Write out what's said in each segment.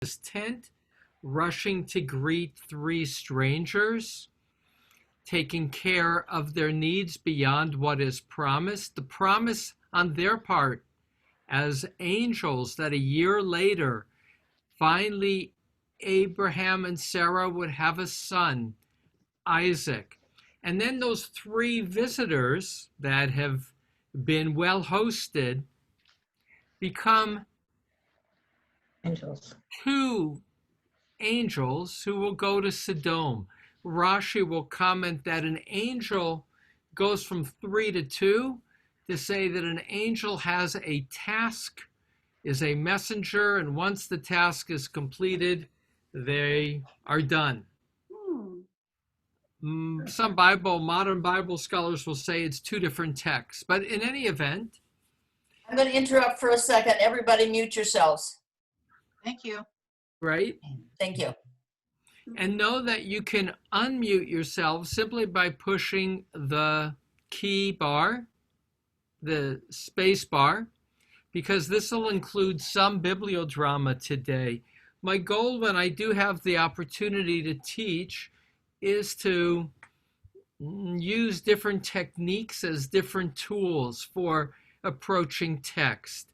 his tent, rushing to greet three strangers, taking care of their needs beyond what is promised. The promise on their part as angels that a year later, finally, Abraham and Sarah would have a son, Isaac. And then those three visitors that have been well hosted become Angels. two angels who will go to Sodom. Rashi will comment that an angel goes from 3 to 2 to say that an angel has a task, is a messenger, and once the task is completed, they are done. Some modern Bible scholars will say it's two different texts, but in any event. I'm going to interrupt for a second. Everybody mute yourselves. Thank you. Right? Thank you. And know that you can unmute yourself simply by pushing the key bar, the space bar, because this will include some bibliodrama today. My goal when I do have the opportunity to teach is to use different techniques as different tools for approaching text.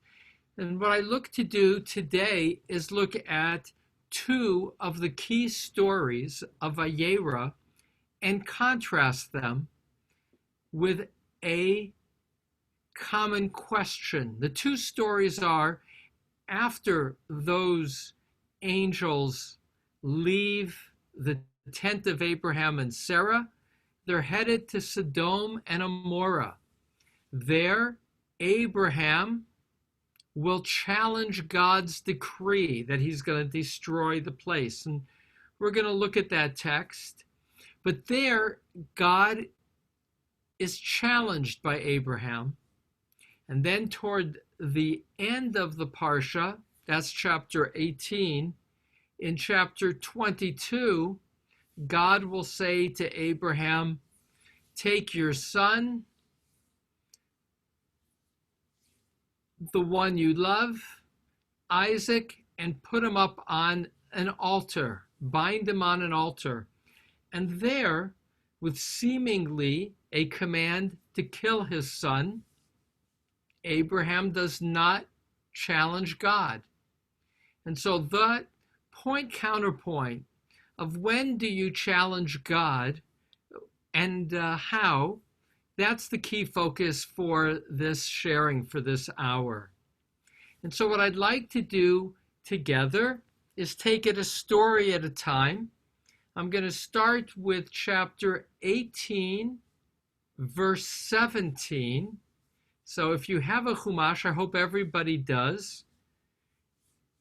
And what I look to do today is look at two of the key stories of Vayera and contrast them with a common question. The two stories are after those angels leave the tent of Abraham and Sarah, they're headed to Sodom and Amorah. There, Abraham will challenge God's decree that he's going to destroy the place. And we're going to look at that text. But there, God is challenged by Abraham. And then toward the end of the Parsha, that's chapter 18, in chapter 22, God will say to Abraham, take your son, the one you love, Isaac, and put him up on an altar, bind him on an altar. And there, with seemingly a command to kill his son, Abraham does not challenge God. And so that counterpoint of when do you challenge God and how, that's the key focus for this sharing for this hour. And so what I'd like to do together is take it a story at a time. I'm going to start with chapter 18, verse 17. So if you have a Chumash, I hope everybody does,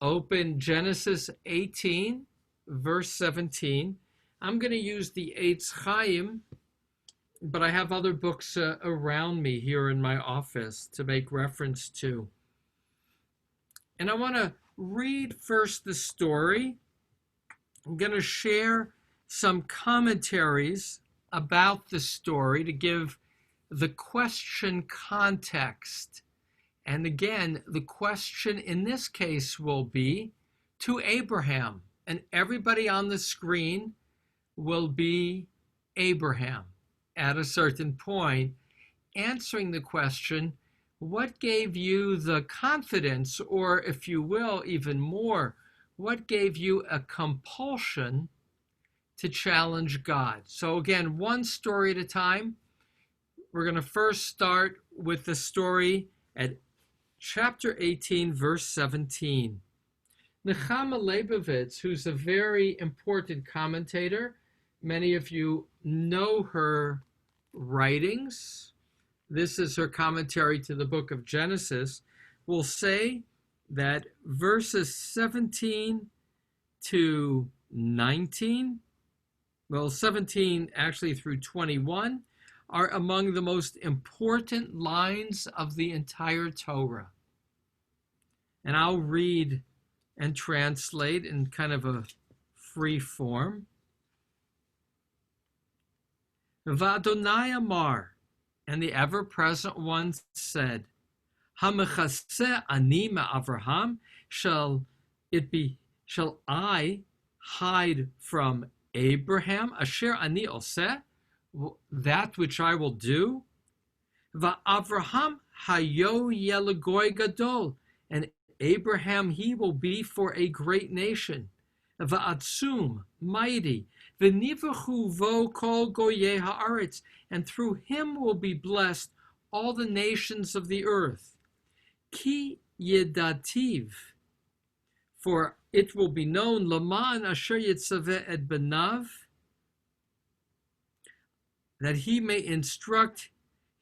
open Genesis 18, verse 17. I'm going to use the Eitz Chaim, but I have other books around me here in my office to make reference to. And I want to read first the story. I'm going to share some commentaries about the story to give the question context. And again, the question in this case will be to Abraham. And everybody on the screen will be Abraham at a certain point, answering the question, what gave you the confidence, or if you will, even more, what gave you a compulsion to challenge God? So again, one story at a time. We're going to first start with the story at chapter 18, verse 17. Nechama Leibovitz, who's a very important commentator, many of you know her writings. This is her commentary to the book of Genesis, will say that verses 17 to 19, well, 17 actually through 21, are among the most important lines of the entire Torah. And I'll read and translate in kind of a free form. V'Adonai Amar, and the ever-present one said, Hamechaseh ani ma'Avraham, shall it be Shall I hide from Abraham asher ani oseh, that which I will do? Va'avraham hayo yelagoy gadol, and Abraham he will be for a great nation. Va'atzum, mighty. V'nivachu vo kol goyei haaretz, and through him will be blessed all the nations of the earth. Ki yedativ, for it will be known, Laman asher yitzaveh et benav, that he may instruct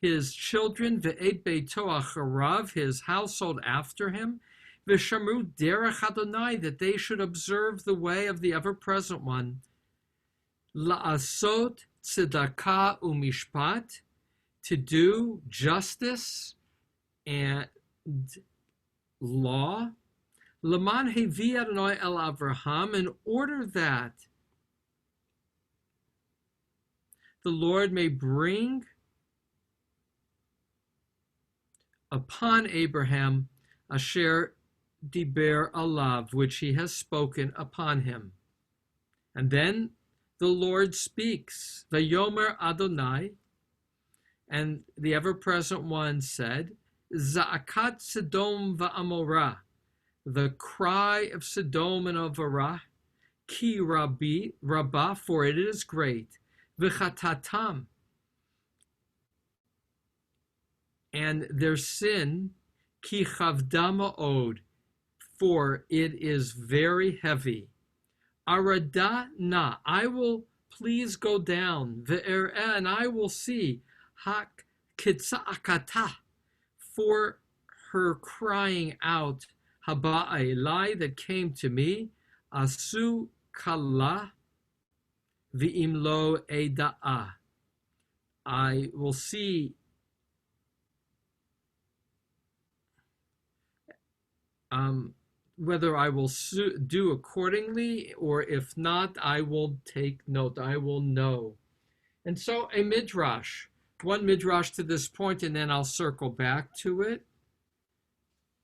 his children, ve'et beito acharav, his household after him, v'shamru derech Adonai, that they should observe the way of the ever-present one, la'asot tzedakah u'mishpat, to do justice and law, Laman hevi Adonai el Avraham, in order that the Lord may bring upon Abraham asher diber alav, which he has spoken upon him. And then the Lord speaks, Vayomer Adonai, and the ever-present one said, Za'akat Sodom va'amorah, the cry of Sodom and of Amorah, ki rabbah, for it is great, v'chatatam, and their sin, ki chavda ma'od, for it is very heavy. Arada na, I will please go down, ve'ereh, and I will see, hak kitza'akata, for her crying out, Haba Elai, that came to me, Asu Kala V'imlo Eda'a. I will see whether I will do accordingly, or if not, I will take note, I will know. And so a midrash, one midrash to this point, and then I'll circle back to it.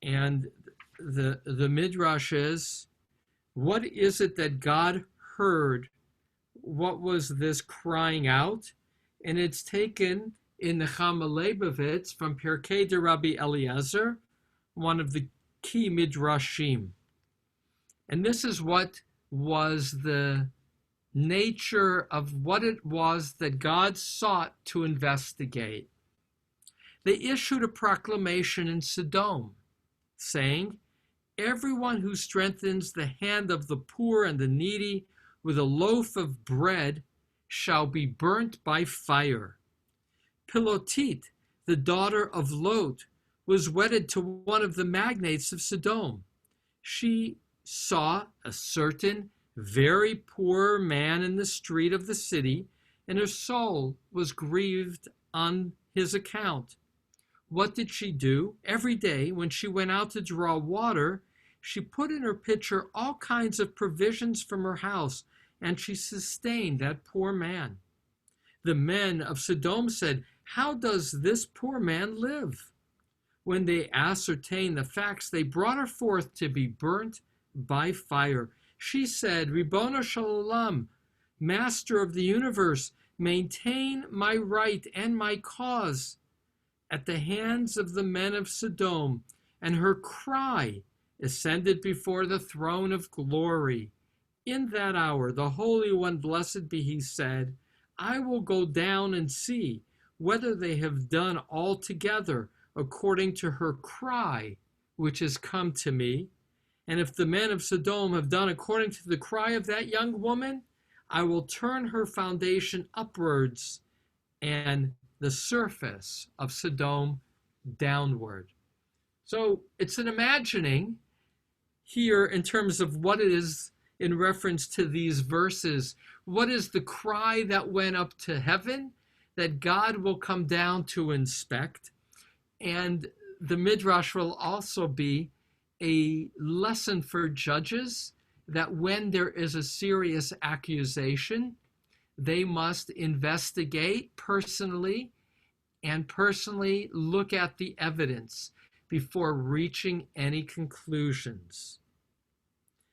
And the midrash is, what is it that God heard? What was this crying out? And it's taken in the Chama Leibovitz from Pirkei de Rabbi Eliezer, one of the key midrashim. And this is what was the nature of what it was that God sought to investigate. They issued a proclamation in Sodom, saying, everyone who strengthens the hand of the poor and the needy with a loaf of bread shall be burnt by fire. Pilotit, the daughter of Lot, was wedded to one of the magnates of Sodom. She saw a certain very poor man in the street of the city, and her soul was grieved on his account. What did she do? Every day when she went out to draw water, she put in her pitcher all kinds of provisions from her house, and she sustained that poor man. The men of Sodom said, how does this poor man live? When they ascertained the facts, they brought her forth to be burnt by fire. She said, Ribono shel olam, Master of the universe, maintain my right and my cause at the hands of the men of Sodom. And her cry ascended before the throne of glory. In that hour, the Holy One, blessed be he, said, I will go down and see whether they have done altogether according to her cry, which has come to me. And if the men of Sodom have done according to the cry of that young woman, I will turn her foundation upwards and the surface of Sodom downward. So it's an imagining here in terms of what it is in reference to these verses. What is the cry that went up to heaven that God will come down to inspect? And the Midrash will also be a lesson for judges that when there is a serious accusation, they must investigate personally and personally look at the evidence before reaching any conclusions.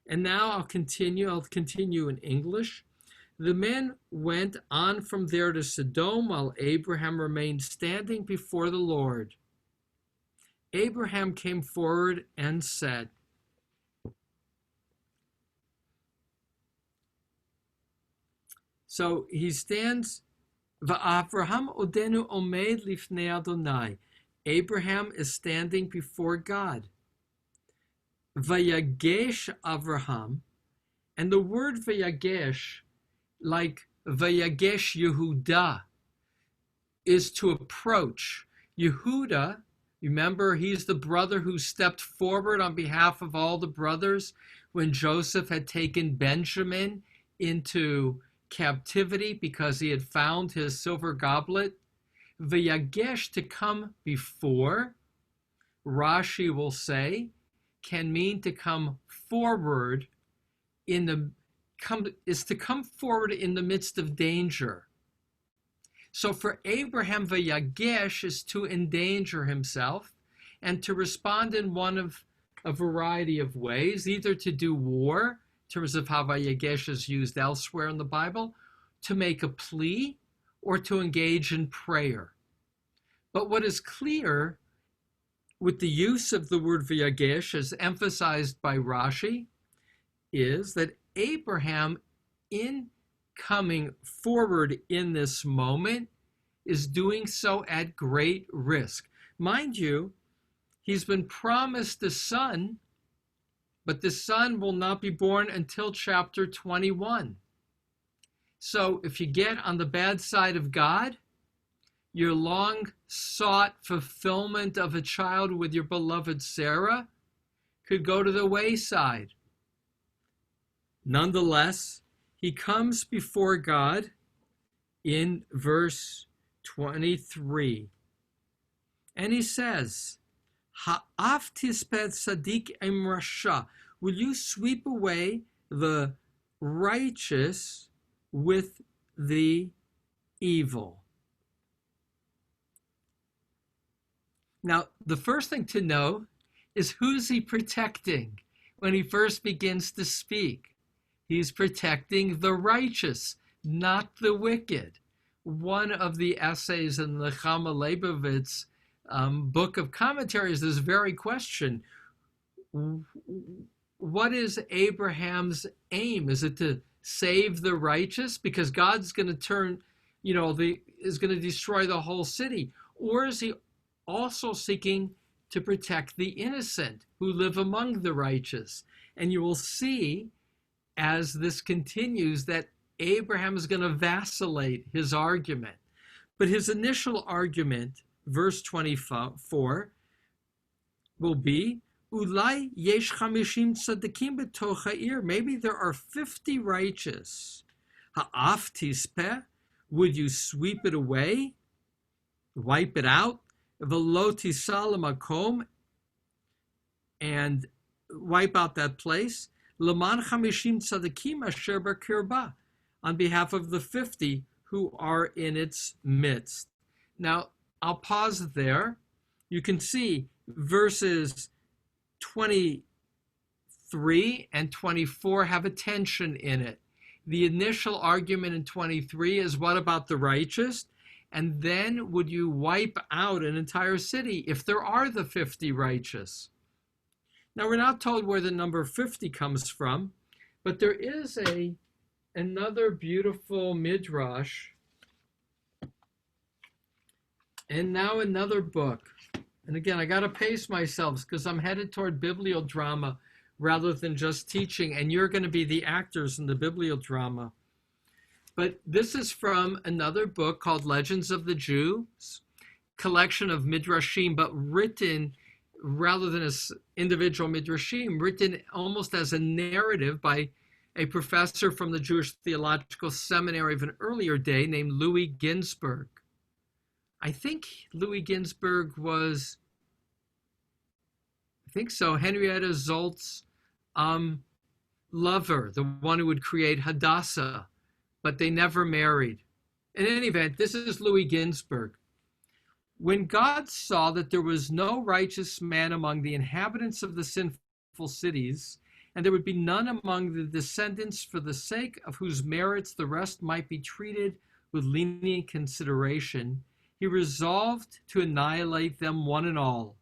And now I'll continue in English. The men went on from there to Sodom while Abraham remained standing before the Lord. Abraham came forward and said, so he stands, Va'avraham odenu omed lifnei Adonai. Abraham is standing before God. Vayagesh Avraham, and the word Vayagesh, like Vayagesh Yehuda, is to approach. Yehuda, remember, he's the brother who stepped forward on behalf of all the brothers when Joseph had taken Benjamin into captivity because he had found his silver goblet. Vayagesh, to come before, Rashi will say, can mean to come forward is to come forward in the midst of danger. So for Abraham, Vayagesh is to endanger himself and to respond in one of a variety of ways, either to do war, in terms of how Vayagesh is used elsewhere in the Bible, to make a plea, or to engage in prayer. But what is clear with the use of the word Vayagesh, as emphasized by Rashi, is that Abraham, in coming forward in this moment, is doing so at great risk. Mind you, he's been promised a son, but the son will not be born until chapter 21. So if you get on the bad side of God, your long-sought fulfillment of a child with your beloved Sarah could go to the wayside. Nonetheless, he comes before God in verse 23, and he says, Ha'af tisped sadik em rasha, will you sweep away the righteous with the evil? Now, the first thing to know is, who's he protecting when he first begins to speak? He's protecting the righteous, not the wicked. One of the essays in the Chama Leibovitz book of commentaries, this very question: what is Abraham's aim? Is it to save the righteous because God's going to turn, is going to destroy the whole city? Or is he also seeking to protect the innocent who live among the righteous? And you will see as this continues that Abraham is going to vacillate his argument. But his initial argument, verse 24, will be, Ulai yesh chamishim tzadikim b'toch ha'ir. Maybe there are 50 righteous. Ha'af tispeh, would you sweep it away, wipe it out? V'lo tisal makom, and wipe out that place. L'man chamishim tzadikim asher b'kirba, on behalf of the 50 who are in its midst. Now, I'll pause there. You can see verses 23 and 24 have a tension in it. The initial argument in 23 is, what about the righteous? And then, would you wipe out an entire city if there are the 50 righteous? Now, we're not told where the number 50 comes from, but there is another beautiful midrash, and now another book. And again, I got to pace myself because I'm headed toward Bibliodrama rather than just teaching, and you're going to be the actors in the Bibliodrama. But this is from another book called Legends of the Jews, collection of midrashim, but written rather than as individual midrashim, written almost as a narrative by a professor from the Jewish Theological Seminary of an earlier day named Louis Ginsburg. I think Louis Ginsburg was, Henrietta Zolt's lover, the one who would create Hadassah, but they never married. In any event, this is Louis Ginsburg. When God saw that there was no righteous man among the inhabitants of the sinful cities, and there would be none among the descendants for the sake of whose merits the rest might be treated with lenient consideration, he resolved to annihilate them one and all.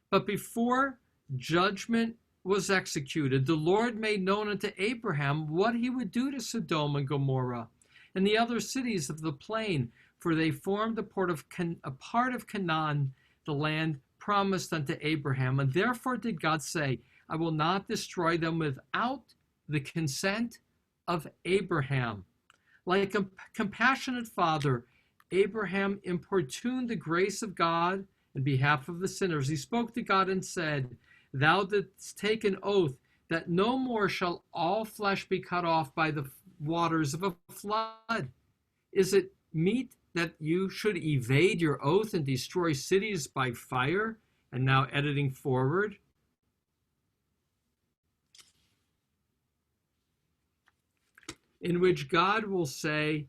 But before judgment was executed, the Lord made known unto Abraham what he would do to Sodom and Gomorrah and the other cities of the plain, for they formed a part of Canaan, the land promised unto Abraham. And therefore did God say, I will not destroy them without the consent of Abraham. Like a compassionate father, Abraham importuned the grace of God in behalf of the sinners. He spoke to God and said, Thou didst take an oath that no more shall all flesh be cut off by the waters of a flood. Is it meet that you should evade your oath and destroy cities by fire? And now editing forward. In which God will say,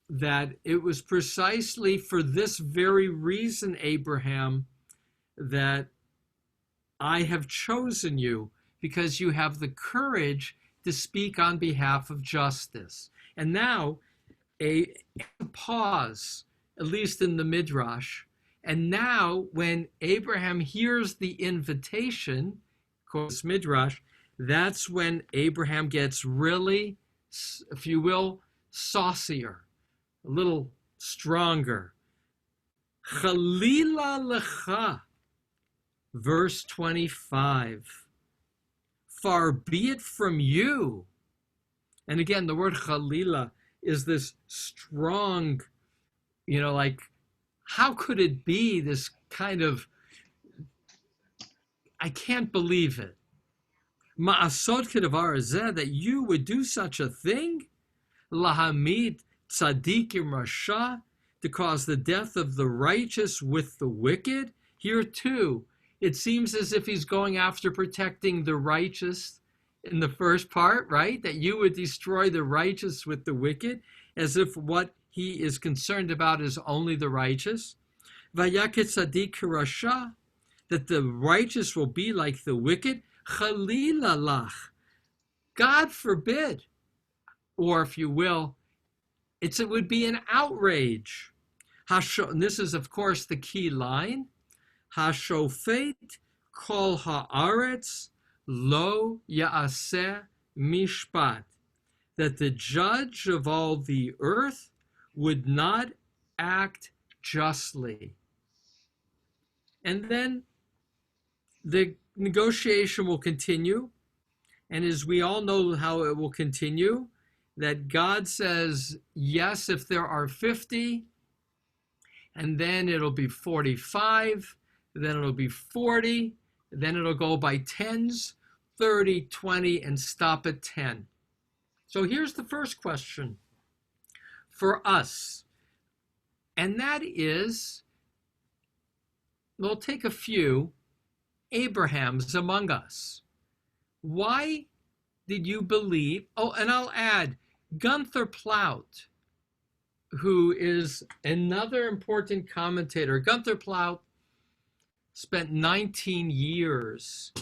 that it was precisely for this very reason, Abraham, that I have chosen you, because you have the courage to speak on behalf of justice. And now, a pause, at least in the Midrash. And now, when Abraham hears the invitation, of course, Midrash, that's when Abraham gets really, if you will, saucier, a little stronger. Chalila lecha, verse 25. Far be it from you. And again, the word chalila is this strong, like, how could it be this kind of, I can't believe it. Ma'asot kedavar hazeh, that you would do such a thing? Lahamid tzadikim rasha, to cause the death of the righteous with the wicked. Here too, it seems as if he's going after protecting the righteous in the first part, right? That you would destroy the righteous with the wicked, as if what he is concerned about is only the righteous. Vayaket tzadik rasha, that the righteous will be like the wicked. Chalila lach, God forbid, or if you will, it would be an outrage. And this is, of course, the key line. Hashofet kol haaretz lo yaaseh mishpat, that the judge of all the earth would not act justly. And then the negotiation will continue. And as we all know how it will continue, that God says, yes, if there are 50, and then it'll be 45, then it'll be 40, then it'll go by tens, 30, 20, and stop at 10. So here's the first question for us, and that is, we'll take a few Abrahams among us. Why did you believe? Oh, and I'll add, Gunther Plaut, who is another important commentator. Gunther Plaut spent 19 years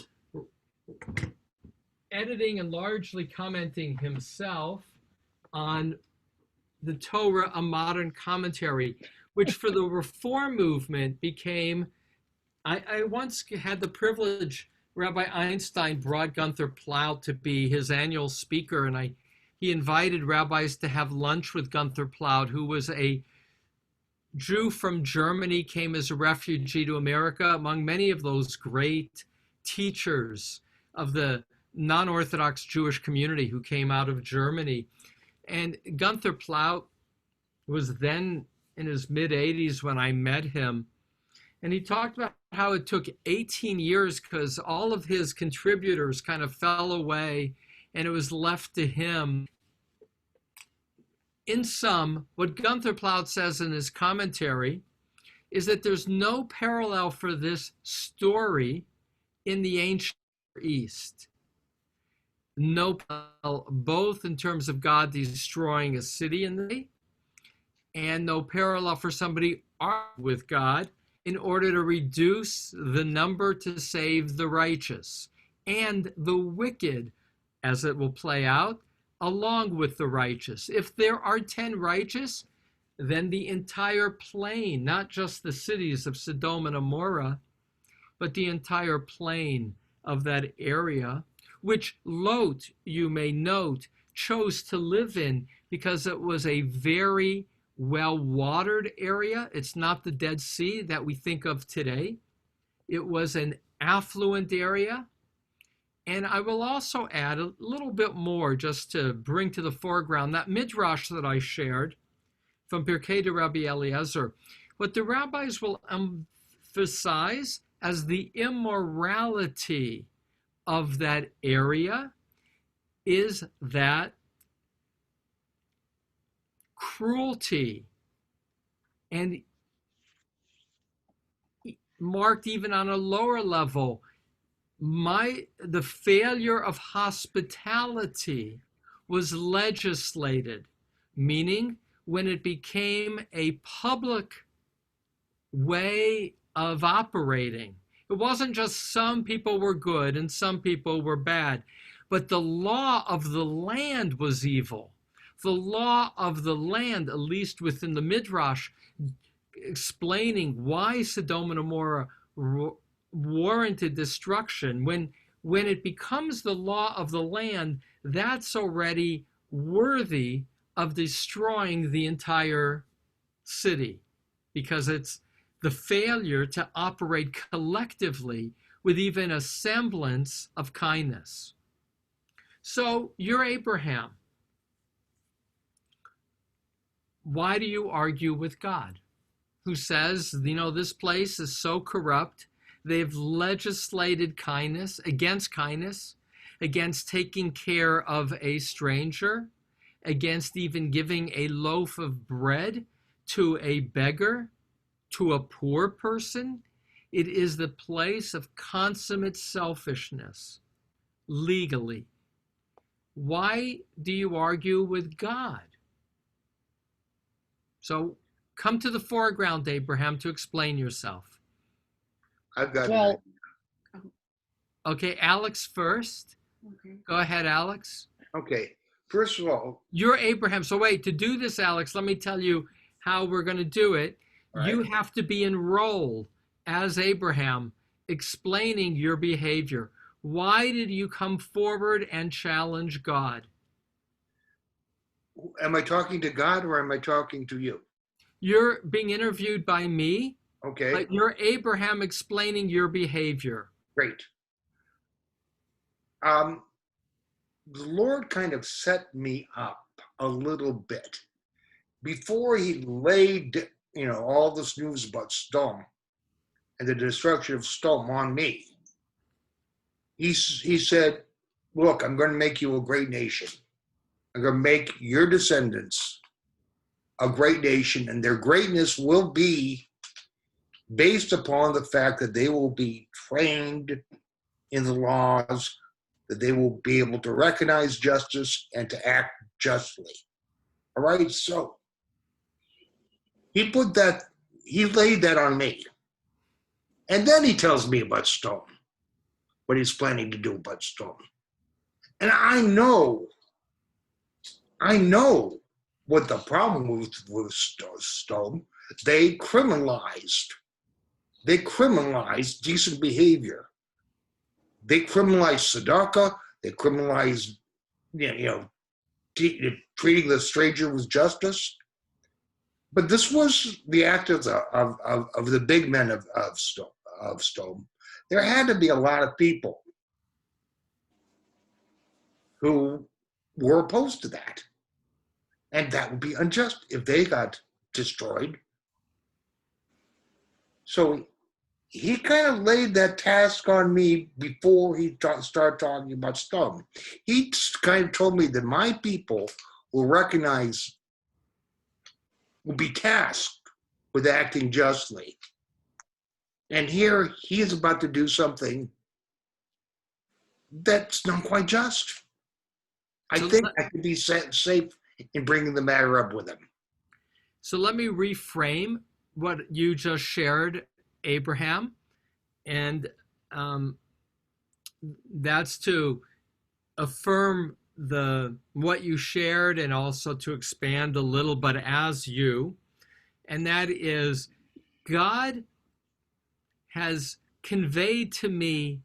editing and largely commenting himself on the Torah, a modern commentary, which for the Reform movement became, I once had the privilege, Rabbi Einstein brought Gunther Plaut to be his annual speaker, and he invited rabbis to have lunch with Gunther Plaut, who was a Jew from Germany, came as a refugee to America, among many of those great teachers of the non-Orthodox Jewish community who came out of Germany. And Gunther Plaut was then in his mid-80s when I met him. And he talked about how it took 18 years because all of his contributors kind of fell away and it was left to him. In sum, what Gunther Plaut says in his commentary is that there's no parallel for this story in the ancient East. No parallel, both in terms of God destroying a city in the day, and no parallel for somebody arguing with God. in order to reduce the number to save the righteous and the wicked, as it will play out, along with the righteous. If there are 10 righteous, then the entire plain, not just the cities of Sodom and Gomorrah, but the entire plain of that area, which Lot, you may note, chose to live in because it was a very well-watered area. It's not the Dead Sea that we think of today. It was an affluent area. And I will also add a little bit more just to bring to the foreground that midrash that I shared from Pirkei de Rabbi Eliezer. What the rabbis will emphasize as the immorality of that area is that cruelty, and marked even on a lower level, the failure of hospitality was legislated, meaning when it became a public way of operating. It wasn't just some people were good and some people were bad, but the law of the land was evil. The law of the land, at least within the Midrash, explaining why Sodom and Gomorrah warranted destruction. When it becomes the law of the land, that's already worthy of destroying the entire city, because it's the failure to operate collectively with even a semblance of kindness. So you're Abraham. Why do you argue with God, who says, this place is so corrupt? They've legislated kindness, against taking care of a stranger, against even giving a loaf of bread to a beggar, to a poor person. It is the place of consummate selfishness, legally. Why do you argue with God? So come to the foreground, Abraham, to explain yourself. I've got Well, Okay, Alex first. okay. Go ahead, Alex. Okay. First of all, You're Abraham. So wait, to do this, Alex, let me tell you how we're going to do it. All You right. have to be enrolled as Abraham, explaining your behavior. Why did you come forward and challenge God? am I talking to God or am I talking to you? You're being interviewed by me, Okay, but you're Abraham explaining your behavior. great. The Lord kind of set me up a little bit before he laid, all this news about Sodom and the destruction of Sodom on me. He said, look, I'm going to make you a great nation. I'm going to make your descendants a great nation, and their greatness will be based upon the fact that they will be trained in the laws, that they will be able to recognize justice and to act justly. All right, so he laid that on me. And then he tells me about Sodom, what he's planning to do about Sodom. And I know what the problem with Sodom. They criminalized decent behavior. They criminalized tzedakah. They criminalized, treating the stranger with justice. But this was the act of the big men of Sodom. There had to be a lot of people who were opposed to that. And that would be unjust if they got destroyed. So he kind of laid that task on me before he started talking about Sodom. He kind of told me that my people will be tasked with acting justly. And here he is about to do something that's not quite just. I think I could be safe in bringing the matter up with him. So let me reframe what you just shared, Abraham, and that's to affirm what you shared and also to expand a little, but as you, and that is God has conveyed to me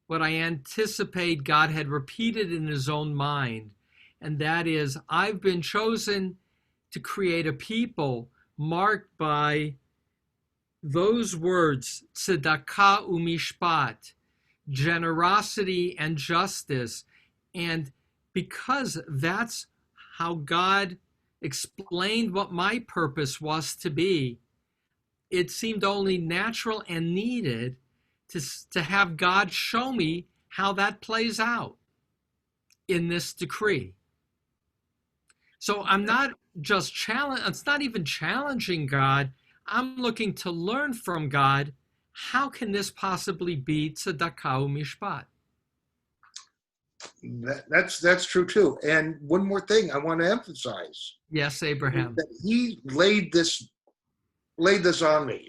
what I anticipate God had repeated in his own mind, and that is I've been chosen to create a people marked by those words, tzedakah umishpat, generosity and justice. And because that's how God explained what my purpose was to be, it seemed only natural and needed to have God show me how that plays out in this decree. So I'm not just it's not even challenging God. I'm looking to learn from God. How can this possibly be tzedakah umishpat? That's true too. And one more thing I want to emphasize. Yes, Abraham. That he laid this on me.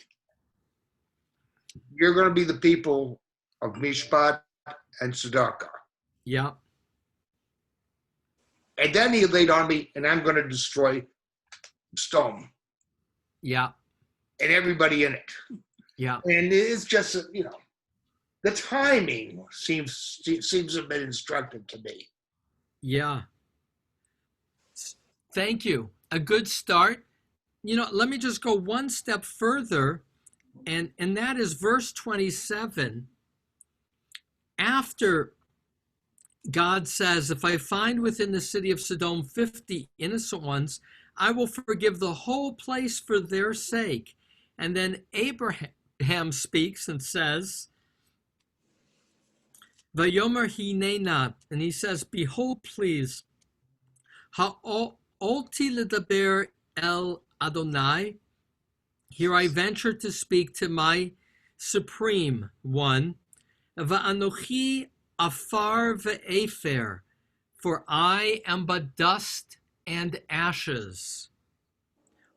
You're going to be the people of Mishpat and Tzedakah. Yeah. And then he laid on me, and I'm going to destroy Stone. Yeah. And everybody in it. Yeah. And it's just, the timing seems a bit instructive to me. Yeah. Thank you. A good start. Let me just go one step further, and that is verse 27. After God says, if I find within the city of Sodom 50 innocent ones, I will forgive the whole place for their sake. And then Abraham speaks and says, Vayomer hinena, and he says, behold, please, ha'olti ledaber el Adonai, here I venture to speak to my Supreme One, va'anochi afar ve'efer, for I am but dust and ashes.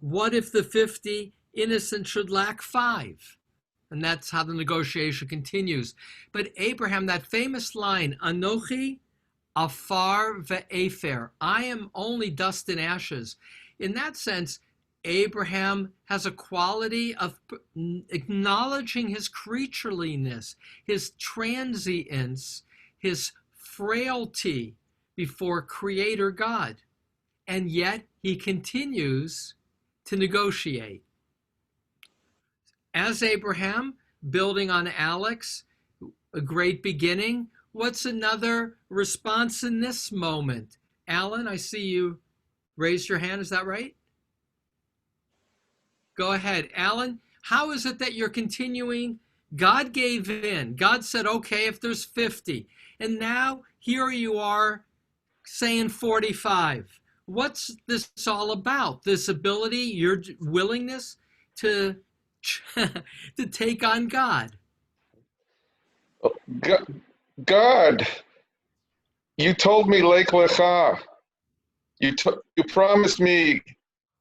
What if the 50 innocent should lack 5? And that's how the negotiation continues. But Abraham, that famous line, Anochi afar ve'efer, I am only dust and ashes. In that sense, Abraham has a quality of acknowledging his creatureliness, his transience, his frailty before Creator God. And yet he continues to negotiate. As Abraham, building on Alex, a great beginning, what's another response in this moment? Alan, I see you raise your hand. Is that right? Go ahead. Alan, how is it that you're continuing? God gave in. God said, okay, if there's 50. And now here you are saying 45. What's this all about? This ability, your willingness to take on God. God, you told me Lake Lecha. You promised me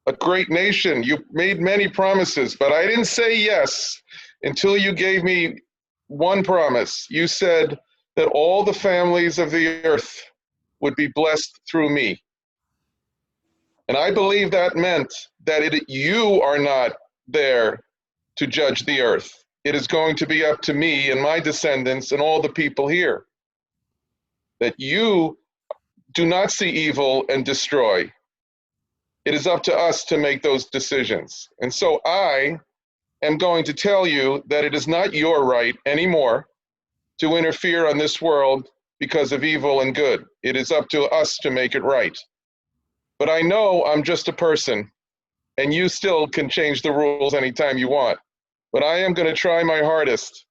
a great nation. You made many promises, but I didn't say yes until you gave me one promise. You said that all the families of the earth would be blessed through me. And I believe that meant that you are not there to judge the earth. It is going to be up to me and my descendants and all the people here. That you do not see evil and destroy. It is up to us to make those decisions. And so I am going to tell you that it is not your right anymore to interfere on this world because of evil and good. It is up to us to make it right. But I know I'm just a person, and you still can change the rules anytime you want. But I am going to try my hardest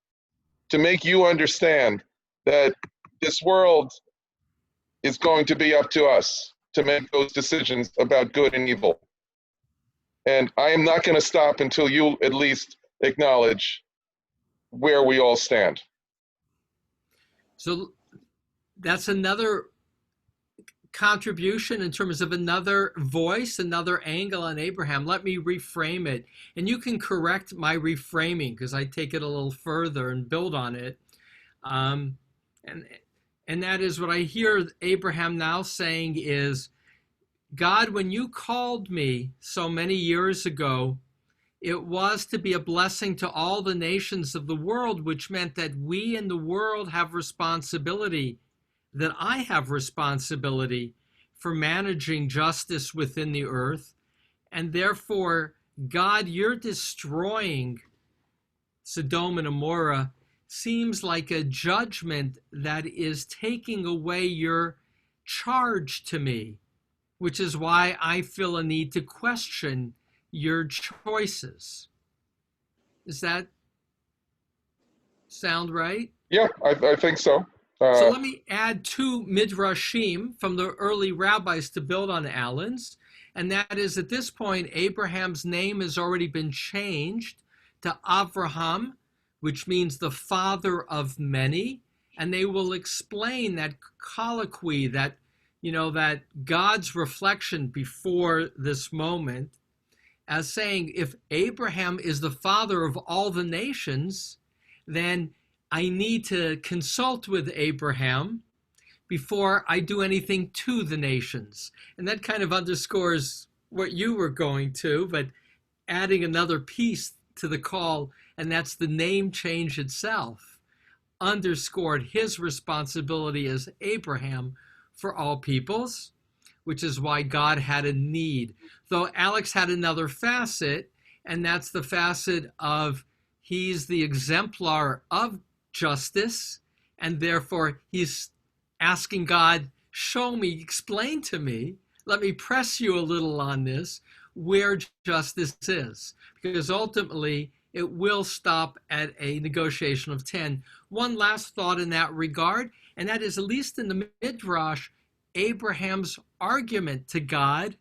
to make you understand that this world is going to be up to us to make those decisions about good and evil. And I am not going to stop until you at least acknowledge where we all stand. So that's another contribution in terms of another voice, another angle on Abraham. Let me reframe it. And you can correct my reframing because I take it a little further and build on it. Um, and, and that is what I hear Abraham now saying is, God, when you called me so many years ago, it was to be a blessing to all the nations of the world, which meant that we in the world have responsibility, that I have responsibility for managing justice within the earth. And therefore, God, you're destroying Sodom and Gomorrah seems like a judgment that is taking away your charge to me, which is why I feel a need to question your choices. Does that sound right? Yeah, I think so. So let me add two midrashim from the early rabbis to build on Alan's. And that is, at this point, Abraham's name has already been changed to Avraham, which means the father of many. And they will explain that colloquy, that, that God's reflection before this moment, as saying, if Abraham is the father of all the nations, then I need to consult with Abraham before I do anything to the nations. And that kind of underscores what you were going to, but adding another piece to the call, and that's the name change itself, underscored his responsibility as Abraham for all peoples, which is why God had a need. Though Alex had another facet, and that's the facet of he's the exemplar of justice, and therefore he's asking God, show me, explain to me, let me press you a little on this, where justice is. Because ultimately, it will stop at a negotiation of 10. One last thought in that regard, and that is, at least in the Midrash, Abraham's argument to God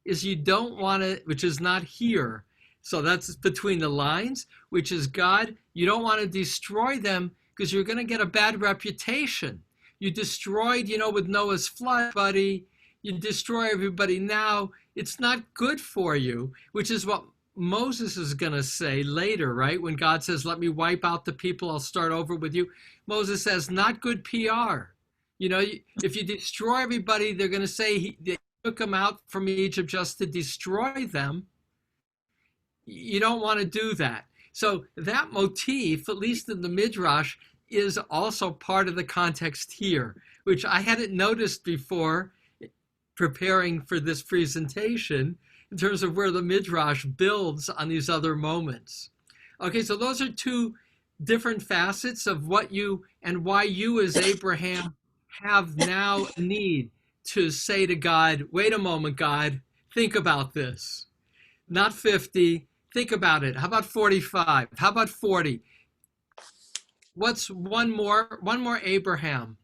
is you don't want to, which is not here. So that's between the lines, which is, God, you don't want to destroy them because you're going to get a bad reputation. You destroyed, with Noah's flood, buddy. You destroy everybody now. It's not good for you, which is what Moses is going to say later, right? When God says, let me wipe out the people, I'll start over with you. Moses says, not good PR. If you destroy everybody, they're going to say they took them out from Egypt just to destroy them. You don't want to do that. So that motif, at least in the Midrash, is also part of the context here, which I hadn't noticed before preparing for this presentation in terms of where the Midrash builds on these other moments. Okay, so those are two different facets of what you and why you as Abraham have now a need to say to God, wait a moment, God, think about this. Not 50, think about it. How about 45? How about 40? What's one more Abraham?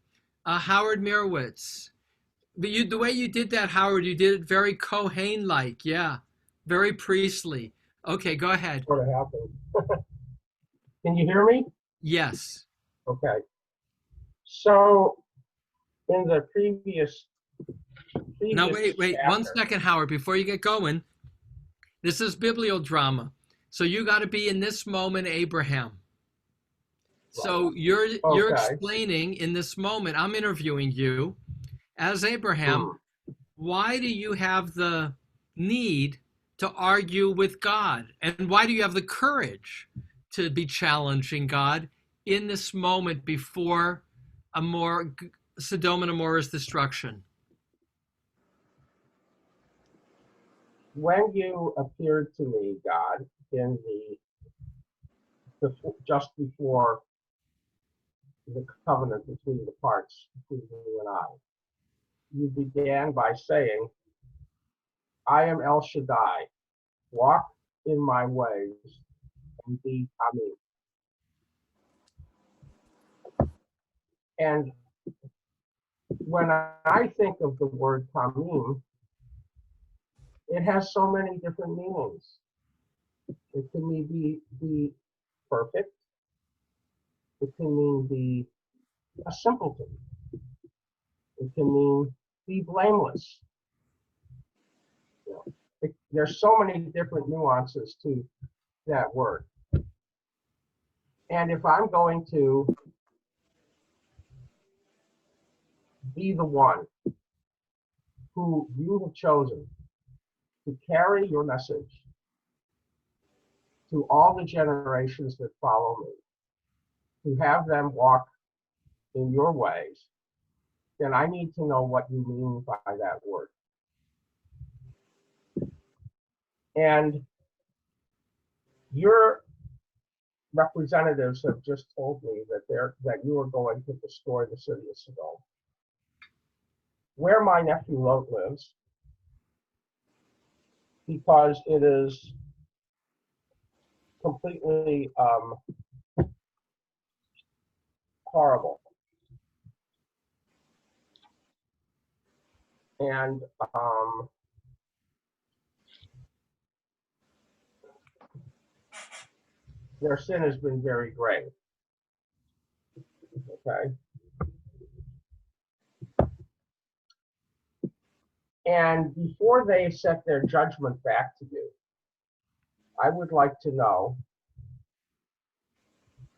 Howard Mirowitz. But the way you did that, Howard, you did it very Kohen-like. Yeah, very priestly. Okay, go ahead. Sort of happened. Can you hear me? Yes. Okay. So in the previous Now, wait, chapter, 1 second, Howard, before you get going. This is Bibliodrama. So you got to be in this moment, Abraham. So you're explaining in this moment, I'm interviewing you as Abraham. Why do you have the need to argue with God? And why do you have the courage to be challenging God in this moment before Sodom and Gomorrah's destruction? When you appeared to me, God, in just before the covenant between the parts, between you and I, you began by saying, I am El Shaddai, walk in my ways and be Tamim. And when I think of the word Tamim, it has so many different meanings. It can mean be perfect. It can mean be a simpleton. It can mean be blameless. There's so many different nuances to that word. And if I'm going to be the one who you have chosen to carry your message to all the generations that follow me, to have them walk in your ways, then I need to know what you mean by that word. And your representatives have just told me that you are going to destroy the city of Sodom. Where my nephew Lot lives, because it is completely horrible. And their sin has been very grave. Okay. And before they set their judgment back to you, I would like to know,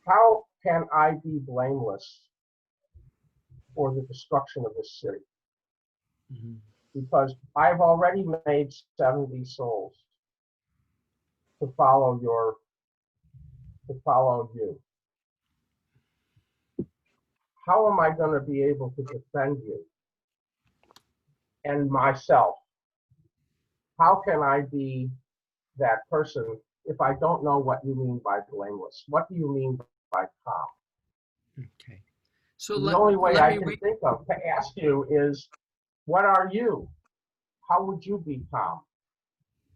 how can I be blameless for the destruction of this city? Mm-hmm. Because I've already made 70 souls to follow you. How am I going to be able to defend you and myself? How can I be that person if I don't know what you mean by blameless? What do you mean by calm? Okay. So The only way I can think of to ask you is, what are you? How would you be calm?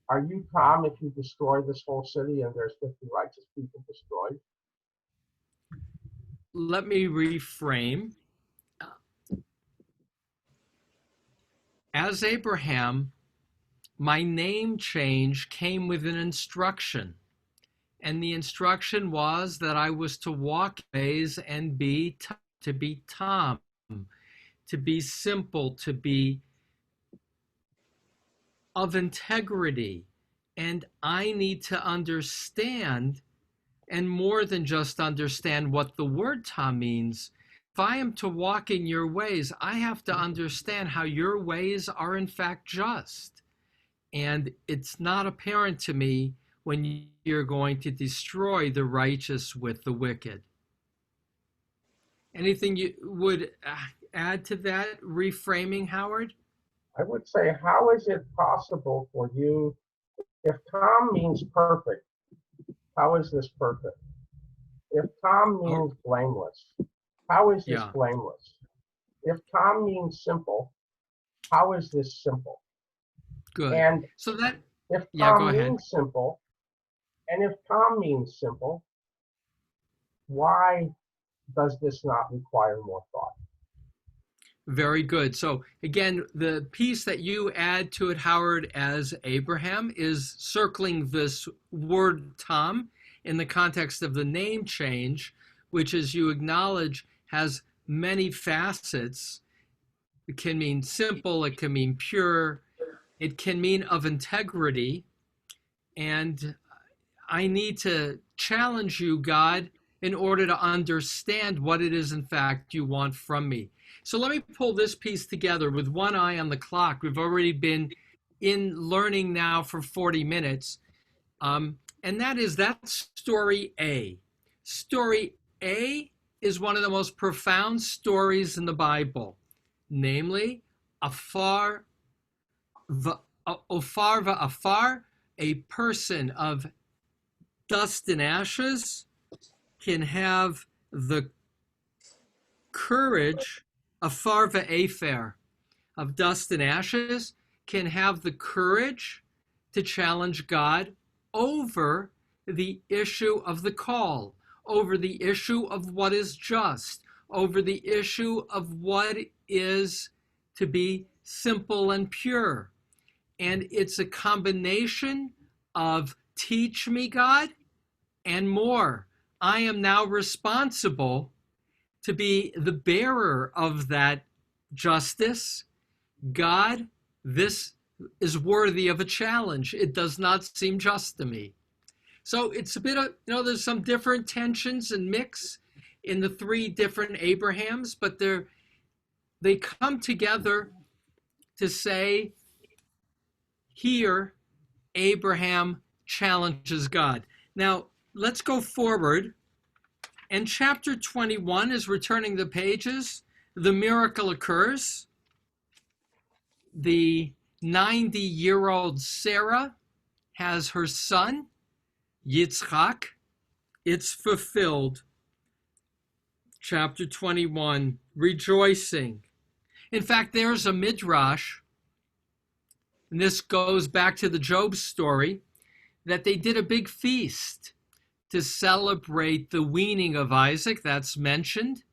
Are you calm if you destroy this whole city and there's 50 righteous people destroyed? Let me reframe. As Abraham, my name change came with an instruction. And the instruction was that I was to walk ways and to be calm, to be simple, to be of integrity. And I need to understand, and more than just understand, what the word Tom means. If I am to walk in your ways, I have to understand how your ways are in fact just. And it's not apparent to me when you're going to destroy the righteous with the wicked. Anything you would add to that reframing, Howard? I would say, how is it possible for you, if calm means perfect, how is this perfect? If calm means blameless, how is this blameless? If calm means simple, how is this simple? Good. And so that, if go calm ahead. means simple, and if calm means simple, why does this not require more thought? Very good. So again, the piece that you add to it, Howard, as Abraham, is circling this word Tom in the context of the name change, which, as you acknowledge, has many facets. It can mean simple, it can mean pure, it can mean of integrity. And I need to challenge you, God, in order to understand what it is, in fact, you want from me. So let me pull this piece together with one eye on the clock. We've already been in learning now for 40 minutes. And that's story A. Story A is one of the most profound stories in the Bible, namely, Afar va'afar, a person of dust and ashes, can have the courage, Afar va'afer, of dust and ashes, can have the courage to challenge God over the issue of the call, over the issue of what is just, over the issue of what is to be simple and pure. And it's a combination of teach me, God, and more. I am now responsible to be the bearer of that justice God, this is worthy of a challenge. It does not seem just to me. So it's a bit of, there's some different tensions and mix in the three different Abrahams, but they come together to say, here, Abraham challenges God. Now, let's go forward. And chapter 21 is returning the pages. The miracle occurs. The 90-year-old Sarah has her son, Yitzchak. It's fulfilled. Chapter 21, rejoicing. In fact, there's a midrash, and this goes back to the Job story, that they did a big feast to celebrate the weaning of Isaac, that's mentioned,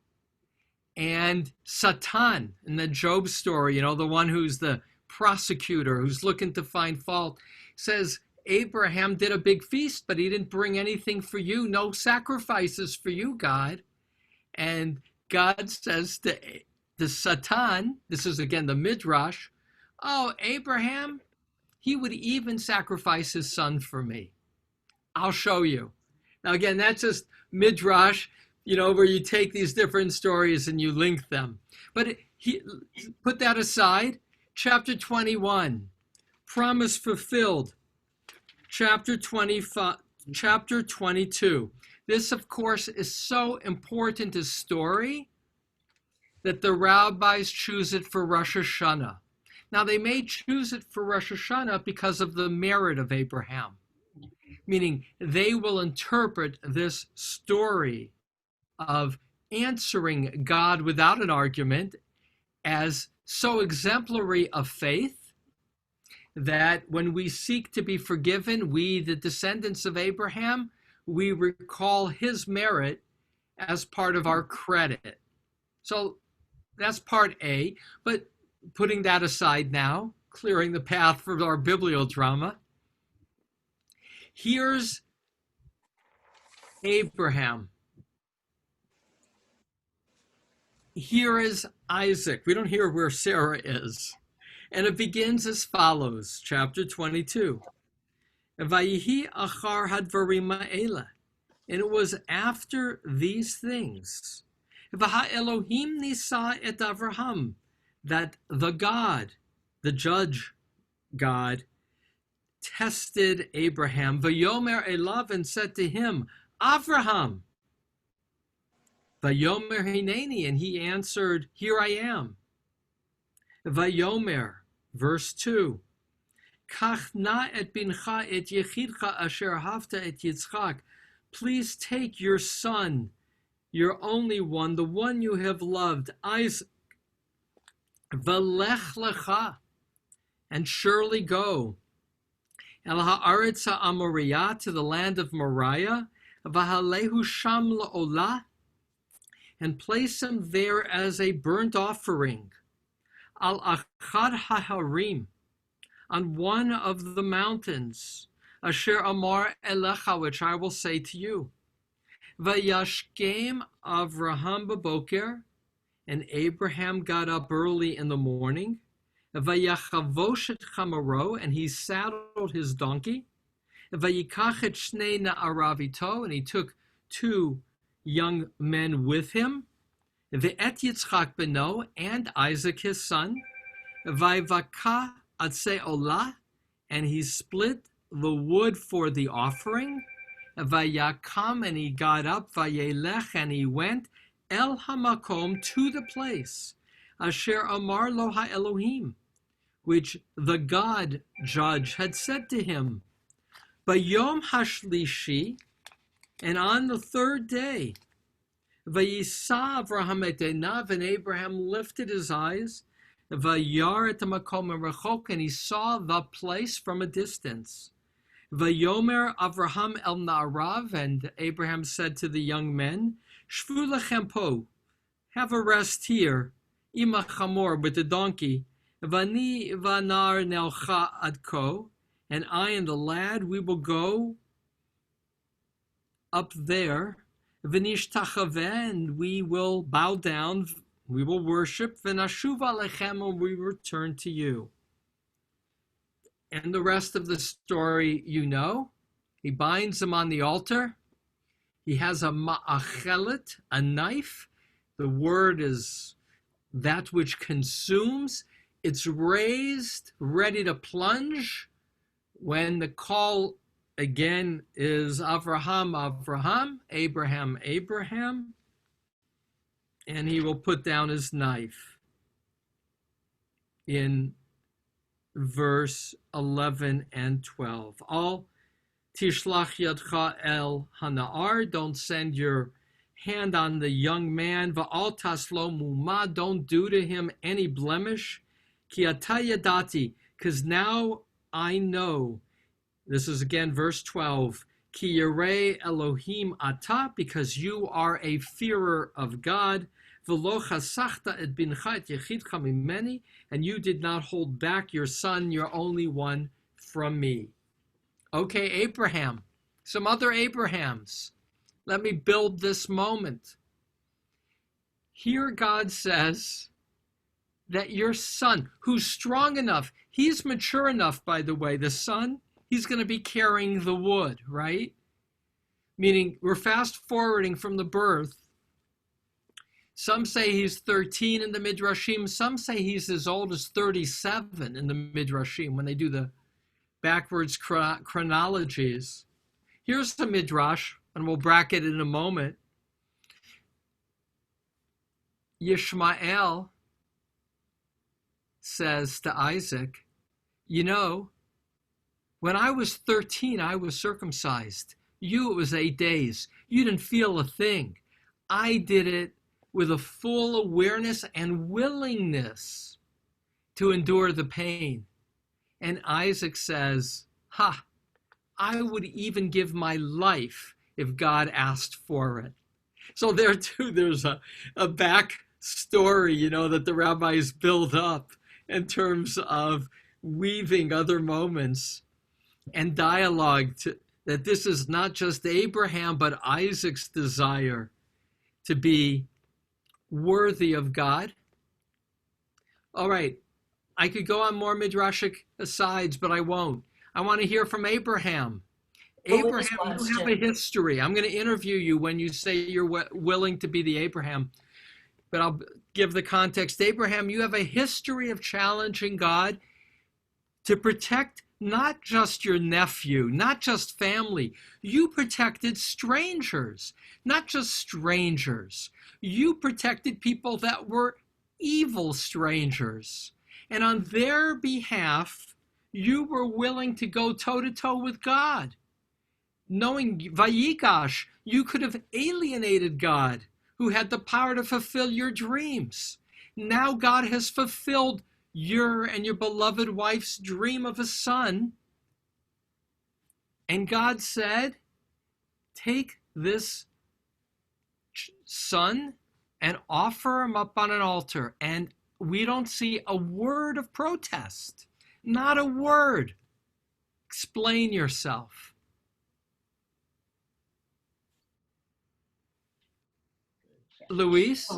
and Satan in the Job story, the one who's the prosecutor, who's looking to find fault, says Abraham did a big feast, but he didn't bring anything for you, no sacrifices for you, God. And God says to Satan, this is again the midrash, oh, Abraham, he would even sacrifice his son for me. I'll show you. Now, again, that's just midrash, where you take these different stories and you link them. But put that aside. Chapter 21, promise fulfilled. Chapter 22. This, of course, is so important a story that the rabbis choose it for Rosh Hashanah. Now, they may choose it for Rosh Hashanah because of the merit of Abraham, meaning they will interpret this story of answering God without an argument as so exemplary of faith that when we seek to be forgiven, we, the descendants of Abraham, we recall his merit as part of our credit. So that's part A, but putting that aside now, clearing the path for our bibliodrama, here's Abraham. Here is Isaac. We don't hear where Sarah is. And it begins as follows, chapter 22. Vayihi achar hadvarim ha'ela. And it was after these things, Vaha Elohim nisa et Avraham, that the God, the judge God, tested Abraham. Vayomer elav, and said to him, Avraham. Vayomer hineni, and he answered, here I am. Vayomer, verse 2. Kach na et bincha et yechidcha asher hafta et Yitzchak. Please take your son, your only one, the one you have loved, Isaac. Velech lecha, and surely go. El haaretz ha'amoriyah, to the land of Moriah. V'halehu sham la'olah, and place him there as a burnt offering. Al achad haharim, on one of the mountains. Asher amar elecha, which I will say to you. Vayashkem Avraham b'boker, and Abraham got up early in the morning. Vayachavosh et chamaro, and he saddled his donkey. Vayikach et shnei na'aravito, and he took two young men with him. Ve'et Yitzchak beno, and Isaac his son. Vayvaka atzei olah, and he split the wood for the offering. Vayakam, and he got up. Vayelech, and he went. El hamakom, to the place. Asher amar lo ha'Elohim, which the God judge had said to him. Bayom hashlishi, and on the third day. Vayisa Avraham et einav, and Abraham lifted his eyes. Vayar et hamakom merachok, and he saw the place from a distance. Vayomer Avraham el na'arav, and Abraham said to the young men, Shvu lechem po, have a rest here, ima chamor, with the donkey, vani vanar nelcha adko, and I and the lad, we will go up there, v'nishtachaveh, and we will bow down, We will worship. V'nashuv alechem, and we return to you. And the rest of the story, you know. He binds him on the altar. He has a ma'achelet, a knife. The word is that which consumes. It's raised, ready to plunge. When the call again is Avraham, Avraham, Abraham, Abraham, and he will put down his knife in verse 11 and 12. Al tishlach yadcha el hanaar, don't send your hand on the young man. Va'al taslo muma, don't do to him any blemish. Ki ata yadati, because now I know. This is again verse 12. Ki yirei Elohim ata, because you are a fearer of God. V'lo chasachta et bincha et yechidcha mimeni, and you did not hold back your son, your only one, from me. Okay, Abraham, some other Abrahams. Let me build this moment. Here God says that your son, who's strong enough, he's mature enough, by the way, the son, he's going to be carrying the wood, right? Meaning we're fast forwarding from the birth. Some say he's 13 in the Midrashim. Some say he's as old as 37 in the Midrashim when they do the backwards chronologies. Here's the Midrash, and we'll bracket it in a moment. Yishmael says to Isaac, you know, when I was 13, I was circumcised. You, it was 8 days. You didn't feel a thing. I did it with a full awareness and willingness to endure the pain. And Isaac says, I would even give my life if God asked for it. So there too, there's a back story, you know, that the rabbis build up in terms of weaving other moments and dialogue that this is not just Abraham, but Isaac's desire to be worthy of God. All right, I could go on more midrashic asides, but I won't. I want to hear from Abraham. Abraham, you have a history. I'm going to interview you when you say you're willing to be the Abraham, but I'll give the context. Abraham, you have a history of challenging God to protect not just your nephew, not just family. You protected strangers, not just strangers. You protected people that were evil strangers. And on their behalf, you were willing to go toe-to-toe with God. Knowing Vayigash, you could have alienated God, who had the power to fulfill your dreams. Now God has fulfilled your and your beloved wife's dream of a son. And God said, take this son and offer him up on an altar. And we don't see a word of protest. Not a word. Explain yourself. Luis?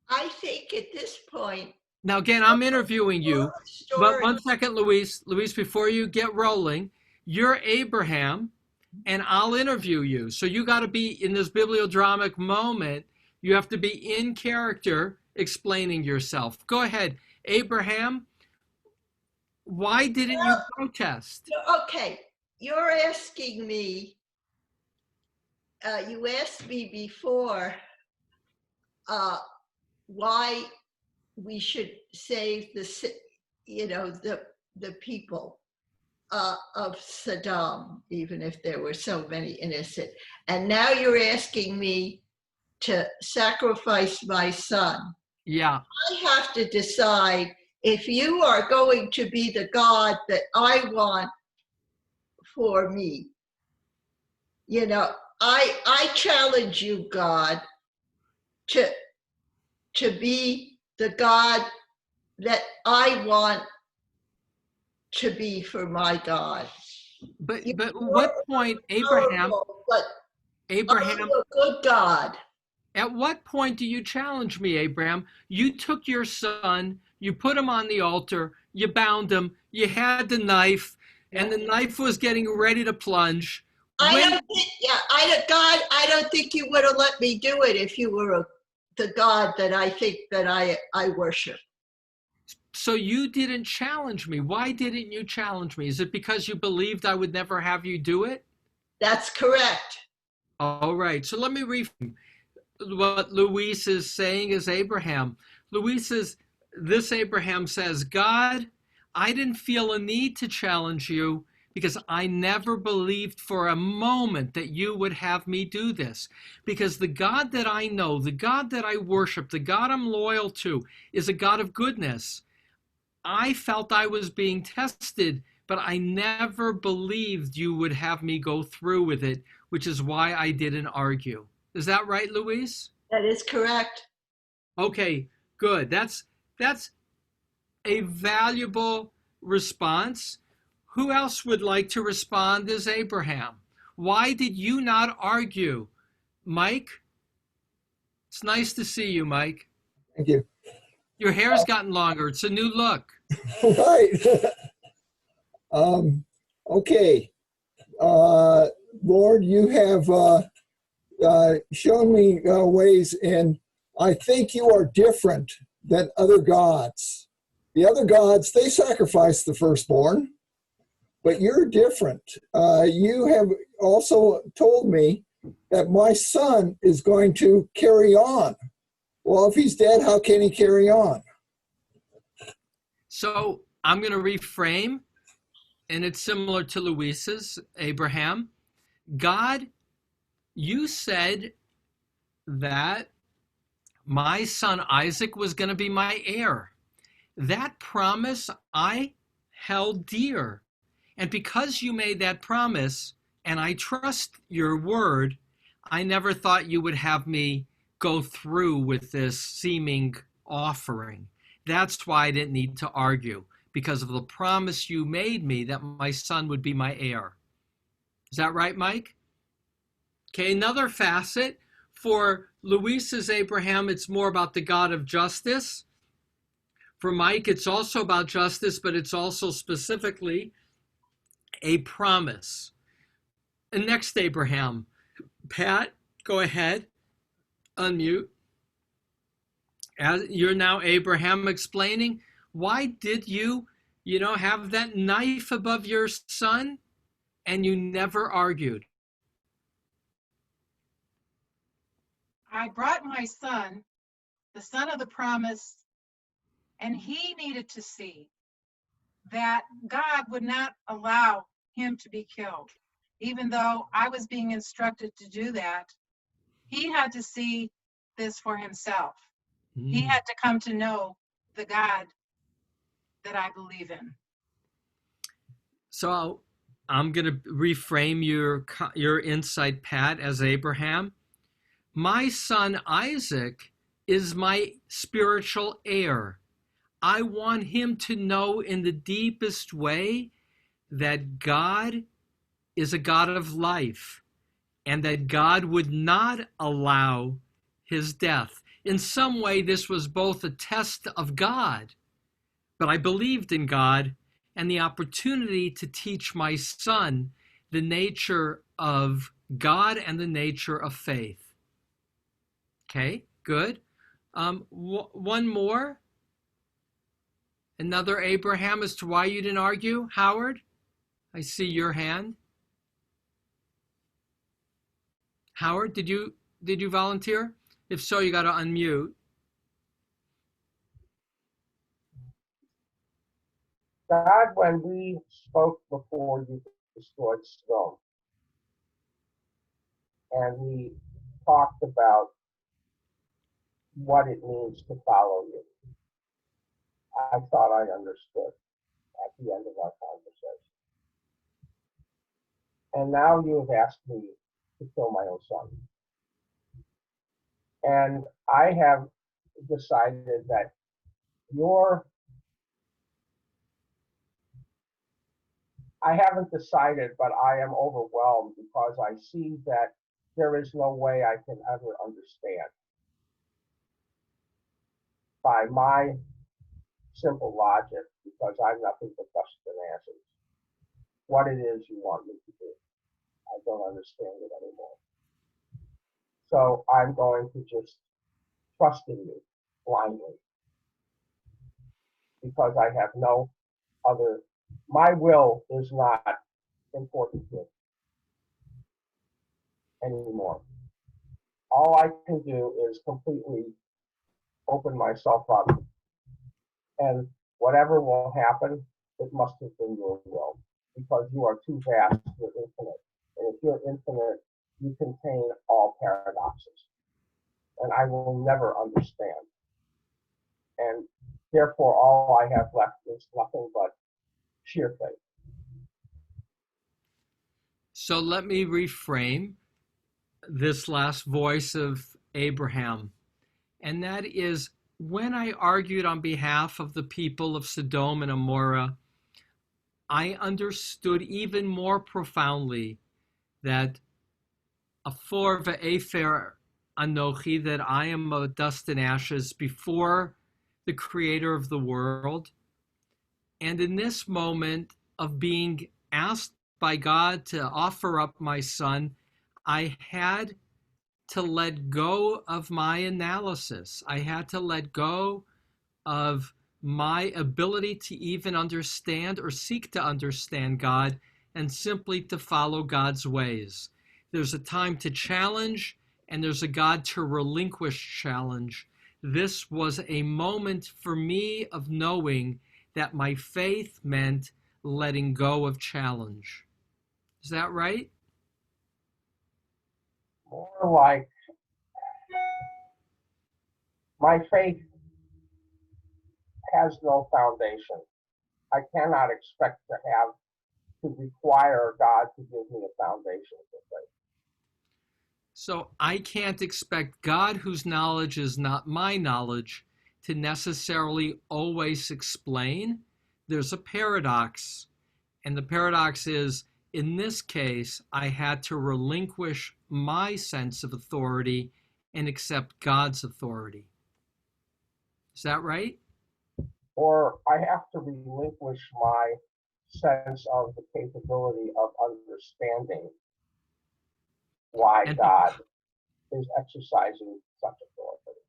I think at this point. Now, again, I'm interviewing you, but 1 second, Luis. Luis, before you get rolling, you're Abraham, and I'll interview you. So you got to be in this bibliodramic moment. You have to be in character explaining yourself. Go ahead. Abraham, why didn't you protest? Okay, you're asking me, you asked me before why we should save the people of Saddam, even if there were so many innocent. And now you're asking me to sacrifice my son. Yeah. I have to decide if you are going to be the God that I want for me. You know, I challenge you, God, to be the God that I want to be for my God. But what point, Abraham? But Abraham, I'm a good God. At what point do you challenge me, Abraham? You took your son, you put him on the altar, you bound him, you had the knife, and the knife was getting ready to plunge. I When don't think, yeah, God, I don't think you would have let me do it if you were the God that I think that I worship. so you didn't challenge me. Why didn't you challenge me? Is it because you believed I would never have you do it? That's correct. All right. So let me read what Luis is saying is Abraham. This Abraham says, God, I didn't feel a need to challenge you because I never believed for a moment that you would have me do this. Because the God that I know, the God that I worship, the God I'm loyal to, is a God of goodness. I felt I was being tested, but I never believed you would have me go through with it, which is why I didn't argue. Is that right, Luis? That is correct. Okay, good. That's a valuable response. Who else would like to respond as Abraham? Why did you not argue? Mike? It's nice to see you, Mike. Thank you. Your hair's gotten longer. It's a new look. Right. Okay. Lord, you have shown me ways, and I think you are different than other gods. The other gods, they sacrifice the firstborn, but you're different. You have also told me that my son is going to carry on. Well, if he's dead, how can he carry on? So I'm going to reframe, and it's similar to Luis's, Abraham. God, you said that my son Isaac was going to be my heir. That promise I held dear. And because you made that promise, and I trust your word, I never thought you would have me go through with this seeming offering. That's why I didn't need to argue, because of the promise you made me that my son would be my heir. Is that right, Mike? Okay, another facet for Luis's Abraham, it's more about the God of justice. For Mike, it's also about justice, but it's also specifically a promise. And next, Abraham. Pat, go ahead, unmute. As you're now Abraham explaining, why did you have that knife above your son and you never argued? I brought my son, the son of the promise, and he needed to see that God would not allow him to be killed. Even though I was being instructed to do that, he had to see this for himself. He had to come to know the God that I believe in. So I'm going to reframe your insight, Pat, as Abraham. My son Isaac is my spiritual heir. I want him to know in the deepest way that God is a God of life and that God would not allow his death. In some way, this was both a test of God, but I believed in God and the opportunity to teach my son the nature of God and the nature of faith. Okay, good. One more. Another Abraham as to why you didn't argue. Howard, I see your hand. Howard, did you volunteer? If so, you got to unmute. God, when we spoke before you destroyed Sodom, and we talked about what it means to follow you, I thought I understood at the end of our conversation. And now you have asked me to kill my own son. And I have decided that I haven't decided, but I am overwhelmed because I see that there is no way I can ever understand by my simple logic, because I'm nothing but dust and ashes, what it is you want me to do. I don't understand it anymore. So I'm going to just trust in you blindly, because I have no other, my will is not important to me anymore. All I can do is completely open myself up, and whatever will happen, it must have been your will, because you are too vast, you're infinite. And if you're infinite, you contain all paradoxes, and I will never understand. And therefore, all I have left is nothing but sheer faith. So let me reframe this last voice of Abraham. And that is, when I argued on behalf of the people of Sodom and Amorah, I understood even more profoundly that Afor ve'efer anochi, that I am a dust and ashes before the creator of the world. And in this moment of being asked by God to offer up my son, I had to let go of my analysis. I had to let go of my ability to even understand or seek to understand God, and simply to follow God's ways. There's a time to challenge, and there's a God to relinquish challenge. This was a moment for me of knowing that my faith meant letting go of challenge. Is that right? More like, my faith has no foundation. I cannot expect to require God to give me a foundation for faith. So I can't expect God, whose knowledge is not my knowledge, to necessarily always explain. There's a paradox. And the paradox is, in this case, I had to relinquish my sense of authority and accept God's authority. Is that right? Or I have to relinquish my sense of the capability of understanding why And God is exercising such authority.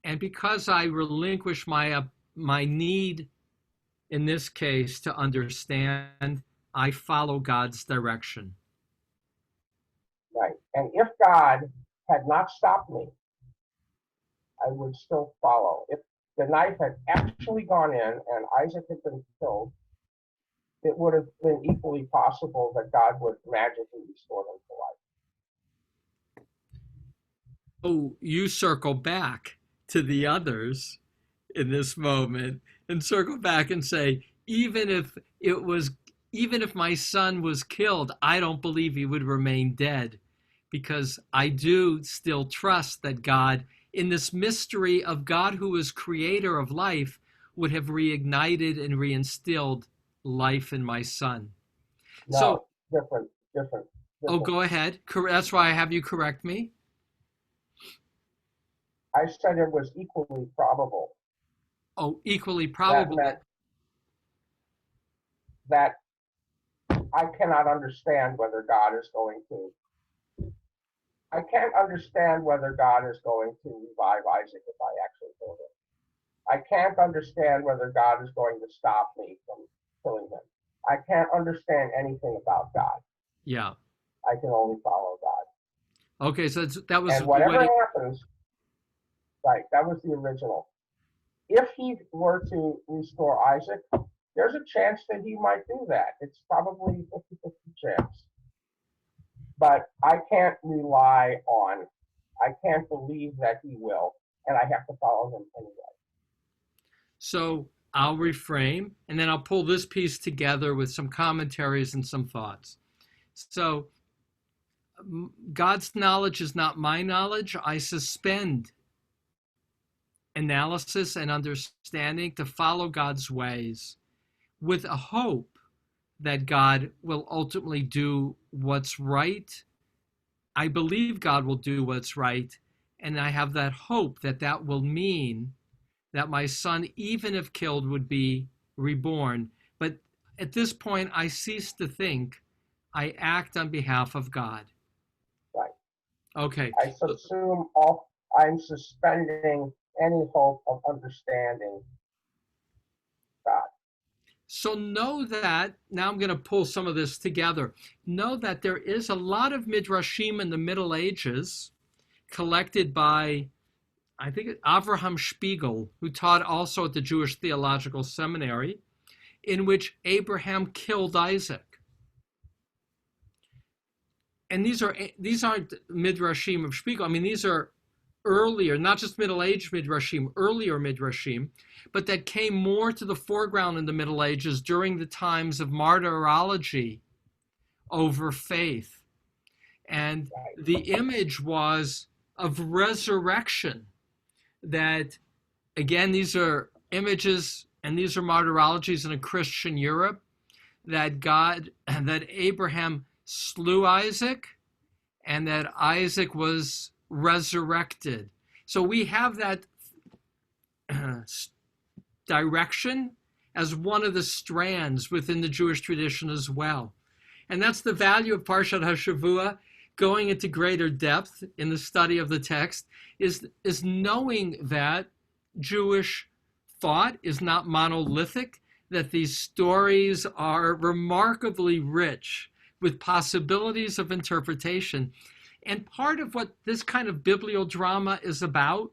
And because I relinquish my need, in this case, to understand, I follow God's direction. Right. And if God had not stopped me, I would still follow. If the knife had actually gone in and Isaac had been killed, it would have been equally possible that God would magically restore them to life. Oh, you circle back to the others in this moment and circle back and say, even if my son was killed, I don't believe he would remain dead, because I do still trust that God, in this mystery of God who is creator of life, would have reignited and reinstilled life in my son. No, So, different. oh, go ahead. That's why I have you correct me. I said it was equally probable. Oh, equally probable. That meant that I cannot understand whether God is going to. I can't understand whether God is going to revive Isaac if I actually kill him. I can't understand whether God is going to stop me from killing him. I can't understand anything about God. Yeah. I can only follow God. Okay, so that was And whatever happens, right, that was the original. If he were to restore Isaac, there's a chance that he might do that. It's probably 50-50 chance. But I can't I can't believe that he will, and I have to follow him anyway. So I'll reframe, and then I'll pull this piece together with some commentaries and some thoughts. So God's knowledge is not my knowledge. I suspend analysis and understanding to follow God's ways with a hope that God will ultimately do what's right. I believe God will do what's right, and I have that hope that that will mean that my son, even if killed, would be reborn. But at this point, I cease to think. I act on behalf of God. Right. Okay. I subsume all, I'm suspending any hope of understanding God. So know that, now I'm going to pull some of this together. Know that there is a lot of midrashim in the Middle Ages collected by, I think, Avraham Spiegel, who taught also at the Jewish Theological Seminary, in which Abraham killed Isaac. And these aren't midrashim of Spiegel. I mean, these are earlier, not just Middle Age midrashim, earlier midrashim, but that came more to the foreground in the Middle Ages during the times of martyrology over faith. And the image was of resurrection, that, again, these are images and these are martyrologies in a Christian Europe, that Abraham slew Isaac and that Isaac was resurrected. So we have that direction as one of the strands within the Jewish tradition as well. And that's the value of Parshat HaShavua, going into greater depth in the study of the text, is knowing that Jewish thought is not monolithic, that these stories are remarkably rich with possibilities of interpretation. And part of what this kind of bibliodrama is about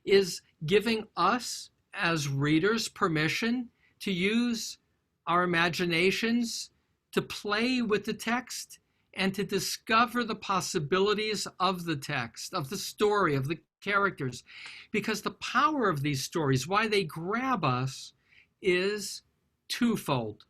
is giving us as readers permission to use our imaginations to play with the text and to discover the possibilities of the text, of the story, of the characters. Because the power of these stories, why they grab us, is twofold.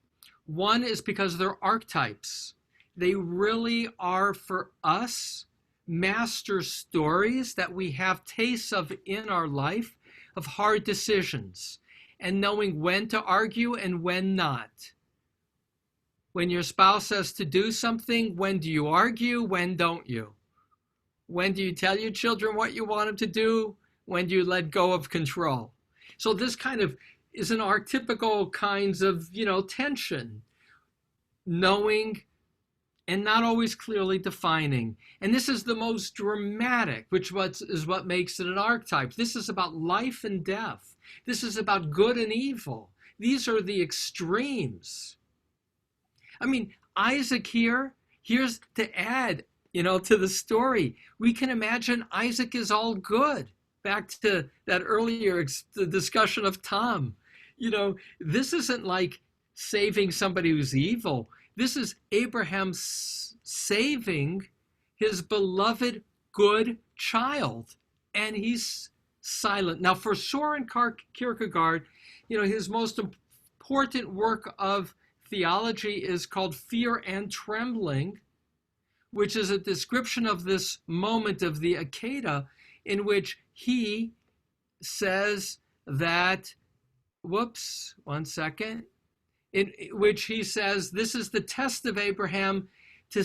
One is because they're archetypes. They really are, for us, master stories that we have tastes of in our life, of hard decisions and knowing when to argue and when not. When your spouse says to do something, when do you argue? When don't you? When do you tell your children what you want them to do? When do you let go of control? So this kind of is an archetypical kinds of, tension, knowing and not always clearly defining. And this is the most dramatic, which is what makes it an archetype. This is about life and death. This is about good and evil. These are the extremes. I mean, Isaac here's to add, to the story. We can imagine Isaac is all good. Back to that earlier discussion of Tom. This isn't like saving somebody who's evil. This is Abraham saving his beloved good child, and he's silent. Now, for Soren Kierkegaard, his most important work of theology is called Fear and Trembling, which is a description of this moment of the Akedah, in which he says that, in which he says, this is the test of Abraham to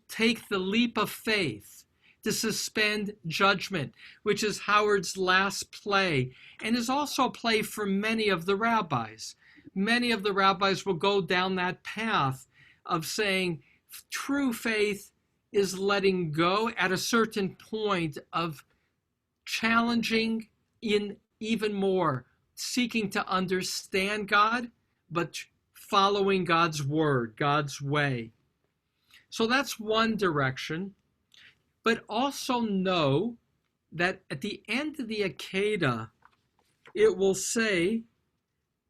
take the leap of faith, to suspend judgment, which is Howard's last play, and is also a play for many of the rabbis. Many of the rabbis will go down that path of saying true faith is letting go at a certain point of challenging in even more, seeking to understand God, but following God's word, God's way. So that's one direction. But also know that at the end of the Akedah, it will say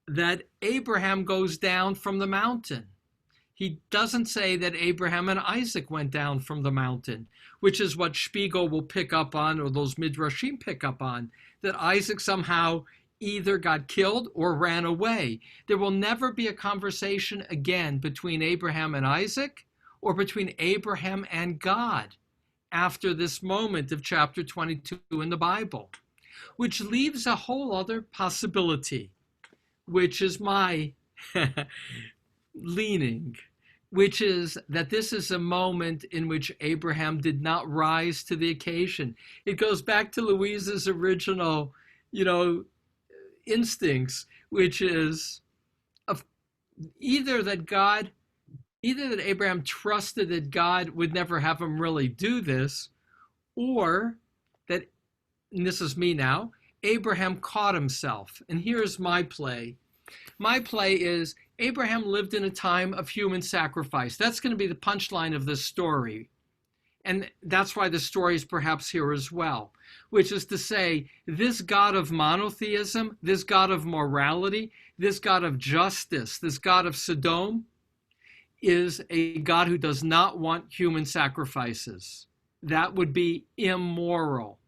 that Abraham goes down from the mountain. He doesn't say that Abraham and Isaac went down from the mountain, which is what Spiegel will pick up on, or those midrashim pick up on, that Isaac somehow either got killed or ran away. There will never be a conversation again between Abraham and Isaac or between Abraham and God after this moment of chapter 22 in the Bible, which leaves a whole other possibility, which is my leaning, which is that this is a moment in which Abraham did not rise to the occasion. It goes back to Louise's original, instincts, which is of either that Abraham trusted that God would never have him really do this, or that, and this is me now, Abraham caught himself. And here's my play. My play is Abraham lived in a time of human sacrifice. That's going to be the punchline of this story. And that's why the story is perhaps here as well, which is to say, this God of monotheism, this God of morality, this God of justice, this God of Sodom, is a God who does not want human sacrifices. That would be immoral.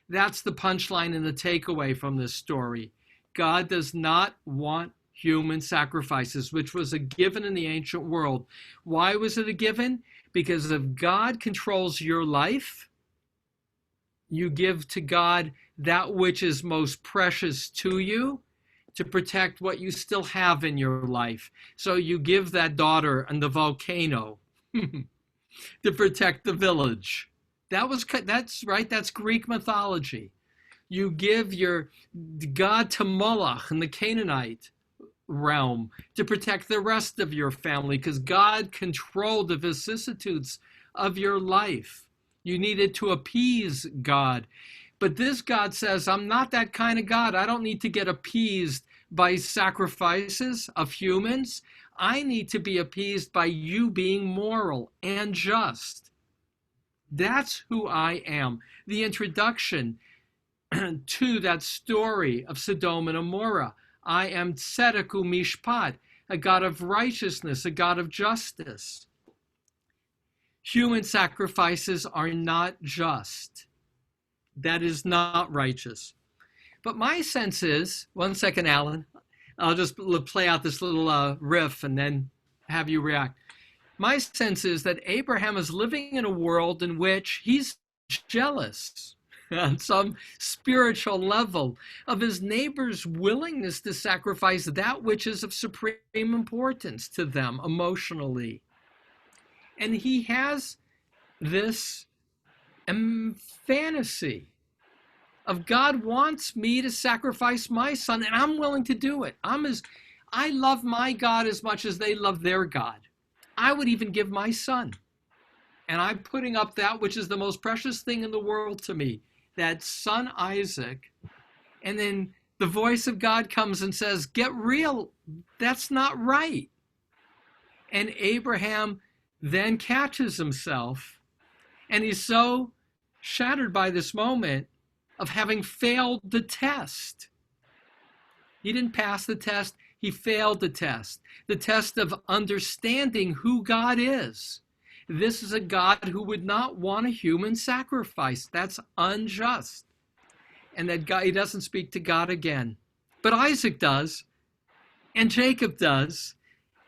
That's the punchline and the takeaway from this story. God does not want human sacrifices, which was a given in the ancient world. Why was it a given? Because if God controls your life, you give to God that which is most precious to you to protect what you still have in your life. So you give that daughter on the volcano to protect the village. That's right, that's Greek mythology. You give your God to Moloch in the Canaanite realm to protect the rest of your family, because God controlled the vicissitudes of your life. You needed to appease God. But this God says, I'm not that kind of God. I don't need to get appeased by sacrifices of humans. I need to be appeased by you being moral and just. That's who I am. The introduction to that story of Sodom and Gomorrah. I am Tzedek u'Mishpat, a God of righteousness, a God of justice. Human sacrifices are not just. That is not righteous. But my sense is, one second, Alan, I'll just play out this little riff and then have you react. My sense is that Abraham is living in a world in which he's jealous on some spiritual level of his neighbor's willingness to sacrifice that which is of supreme importance to them emotionally. And he has this fantasy of God wants me to sacrifice my son, and I'm willing to do it. I love my God as much as they love their God. I would even give my son. And I'm putting up that which is the most precious thing in the world to me, that son Isaac. And then the voice of God comes and says, get real. That's not right. And Abraham then catches himself, and he's so shattered by this moment of having failed the test. He didn't pass the test. He failed the test of understanding who God is. This is a God who would not want a human sacrifice. That's unjust. And that God, he doesn't speak to God again. But Isaac does, and Jacob does,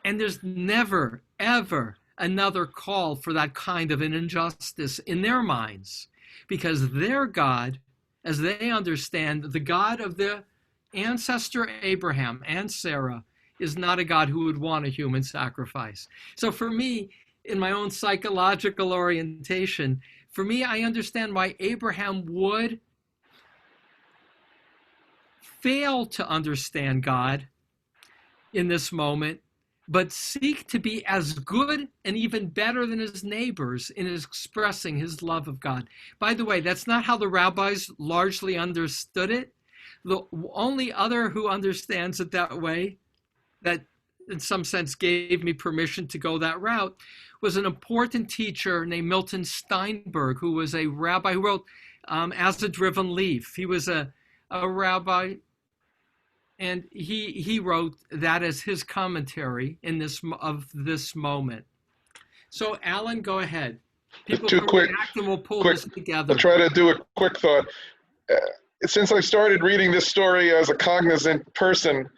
and there's never, ever another call for that kind of an injustice in their minds, because their God, as they understand, the God of their ancestor Abraham and Sarah, is not a God who would want a human sacrifice. So for me, in my own psychological orientation, for me, I understand why Abraham would fail to understand God in this moment, but seek to be as good and even better than his neighbors in expressing his love of God. By the way, that's not how the rabbis largely understood it. The only other who understands it that way, that in some sense gave me permission to go that route, was an important teacher named Milton Steinberg, who was a rabbi who wrote As a Driven Leaf. He was a rabbi, and he wrote that as his commentary in this moment. So Alan, go ahead. People can react and we'll pull this together. I'll try to do a quick thought. Since I started reading this story as a cognizant person,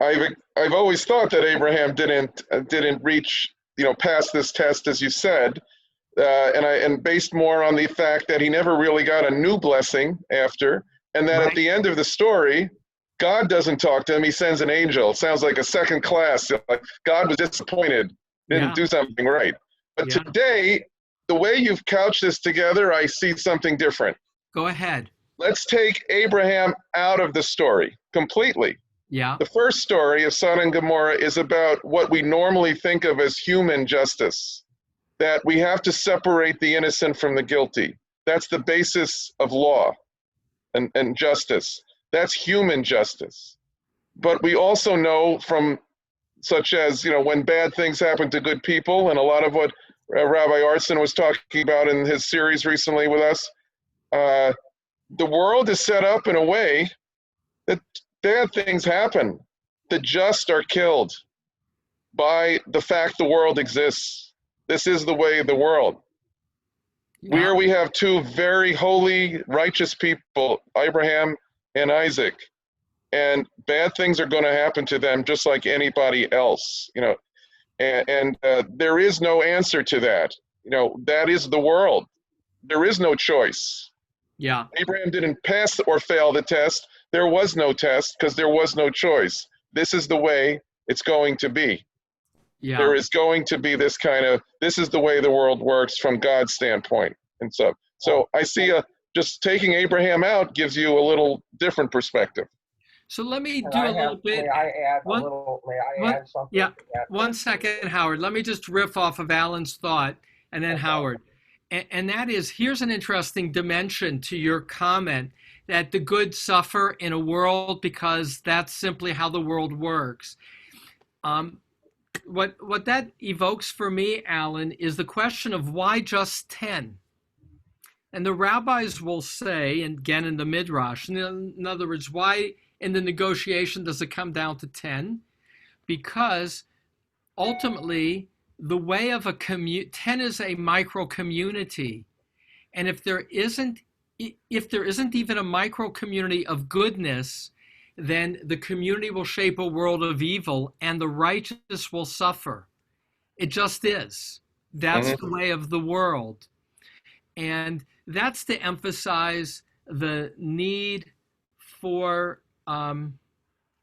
I've always thought that Abraham didn't reach past this test, as you said, and based more on the fact that he never really got a new blessing after, and that At the end of the story, God doesn't talk to him; he sends an angel. It sounds like a second class. Like God was disappointed, didn't do something right. But today, the way you've couched this together, I see something different. Go ahead. let's take Abraham out of the story completely. Yeah. The first story of Sodom and Gomorrah is about what we normally think of as human justice, that we have to separate the innocent from the guilty. That's the basis of law and justice. That's human justice. But we also know from, such as, when bad things happen to good people, and a lot of what Rabbi Artson was talking about in his series recently with us, the world is set up in a way that bad things happen. The just are killed by the fact the world exists. This is the way of the world. Yeah. Where we have two very holy, righteous people, Abraham and Isaac, and bad things are going to happen to them just like anybody else, and there is no answer to that. That is the world. There is no choice. Yeah. Abraham didn't pass or fail the test. There was no test because there was no choice. This is the way it's going to be. Yeah. There is going to be this is the way the world works from God's standpoint. And so I see just taking Abraham out gives you a little different perspective. So let me Can do I a little bit. May I add One- a little? May I one- add something? yeah, to that? One second, Howard. Let me just riff off of Alan's thought and then Okay. Howard. And that is, here's an interesting dimension to your comment that the good suffer in a world because that's simply how the world works. What that evokes for me, Alan, is the question of why just 10? And the rabbis will say, and again in the Midrash, in other words, why in the negotiation does it come down to 10? Because ultimately, the way of 10 is a micro community. And if there isn't even a micro community of goodness, then the community will shape a world of evil and the righteous will suffer. It just is. That's the way of the world. And that's to emphasize the need for, and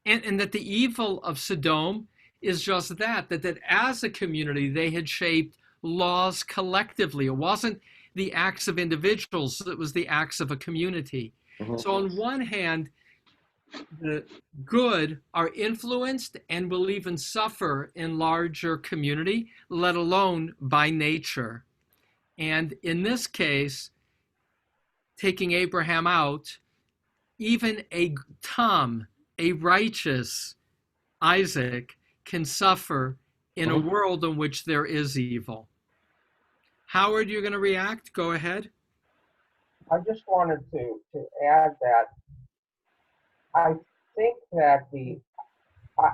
that the evil of Sodom is just that as a community, they had shaped laws collectively. It wasn't the acts of individuals, it was the acts of a community. So on one hand, the good are influenced and will even suffer in larger community, let alone by nature. And in this case, taking Abraham out, even a righteous Isaac can suffer in a world in which there is evil. Howard, you're going to react? Go ahead. I just wanted to add that I think that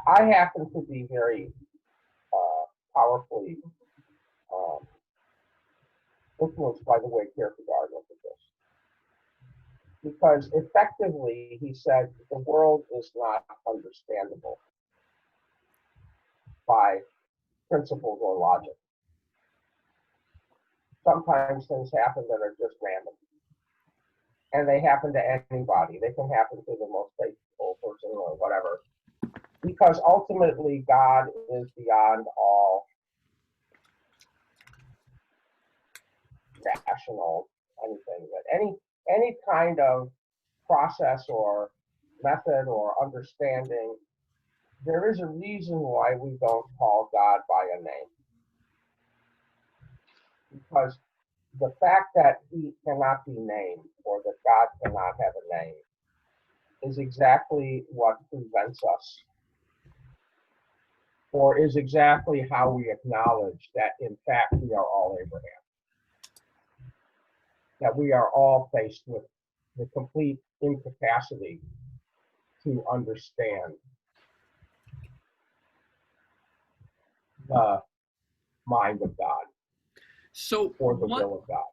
I happen to be very powerfully influenced by the way Kierkegaard looked at this. Because effectively, he said, the world is not understandable by principles or logic. Sometimes things happen that are just random. And they happen to anybody. They can happen to the most faithful person or whatever. Because ultimately, God is beyond all rational anything. That any kind of process or method or understanding, there is a reason why we don't call God by a name. Because the fact that he cannot be named or that God cannot have a name is exactly what prevents us, or is exactly how we acknowledge that in fact we are all Abraham. That we are all faced with the complete incapacity to understand the mind of God. So or the will of God.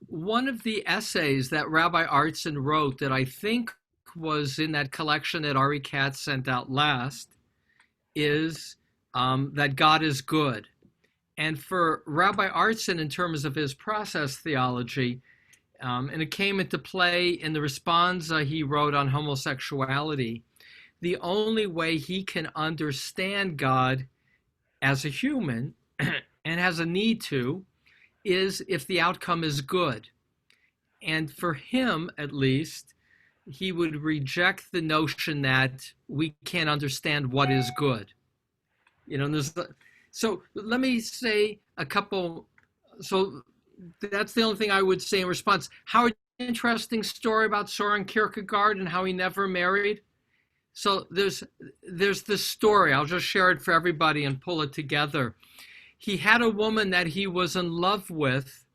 One of the essays that Rabbi Artson wrote that I think was in that collection that Ari Katz sent out last is that God is good. And for Rabbi Artson, in terms of his process theology, and it came into play in the responsa he wrote on homosexuality, the only way he can understand God as a human and has a need to is if the outcome is good. And for him, at least, he would reject the notion that we can't understand what is good. You know, so let me say a couple. So that's the only thing I would say in response. Howard, interesting story about Soren Kierkegaard and how he never married. So there's this story. I'll just share it for everybody and pull it together. He had a woman that he was in love with,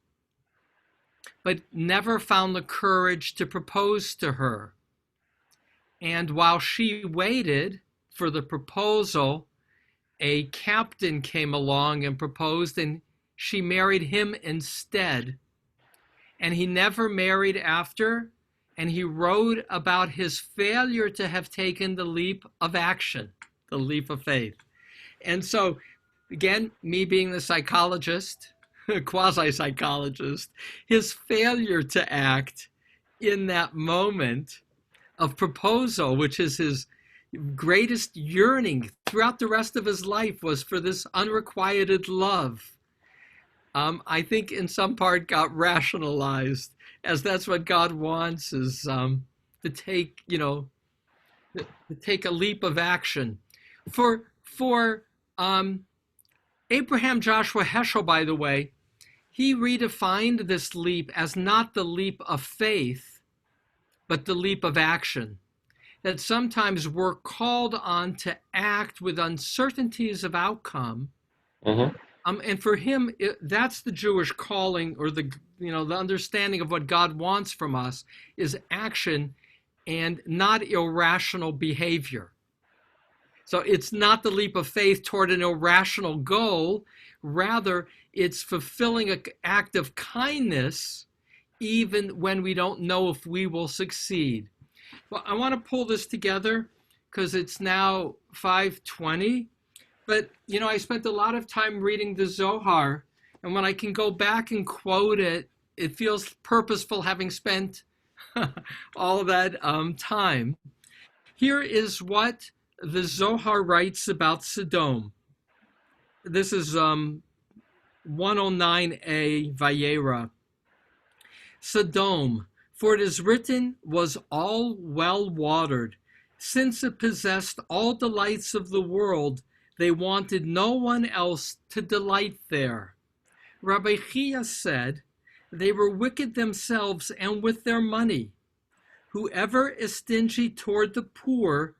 but never found the courage to propose to her. And while she waited for the proposal, a captain came along and proposed, and she married him instead. And he never married after, and he wrote about his failure to have taken the leap of action, the leap of faith. And so, again, me being the psychologist, quasi-psychologist, his failure to act in that moment of proposal, which is his greatest yearning throughout the rest of his life, was for this unrequited love. I think in some part got rationalized, as that's what God wants, is to take, to take a leap of action. For Abraham Joshua Heschel, by the way, he redefined this leap as not the leap of faith, but the leap of action. That sometimes we're called on to act with uncertainties of outcome. Mm-hmm. And for him, that's the Jewish calling, or the understanding of what God wants from us is action and not irrational behavior. So it's not the leap of faith toward an irrational goal. Rather, it's fulfilling an act of kindness even when we don't know if we will succeed. Well, I want to pull this together because it's now 5:20. But, I spent a lot of time reading the Zohar, and when I can go back and quote it, it feels purposeful having spent all that time. Here is what the Zohar writes about Sodom. This is 109a Vayera. Sodom, for it is written, was all well watered. Since it possessed all delights of the world, they wanted no one else to delight there. Rabbi Chia said, they were wicked themselves and with their money. Whoever is stingy toward the poor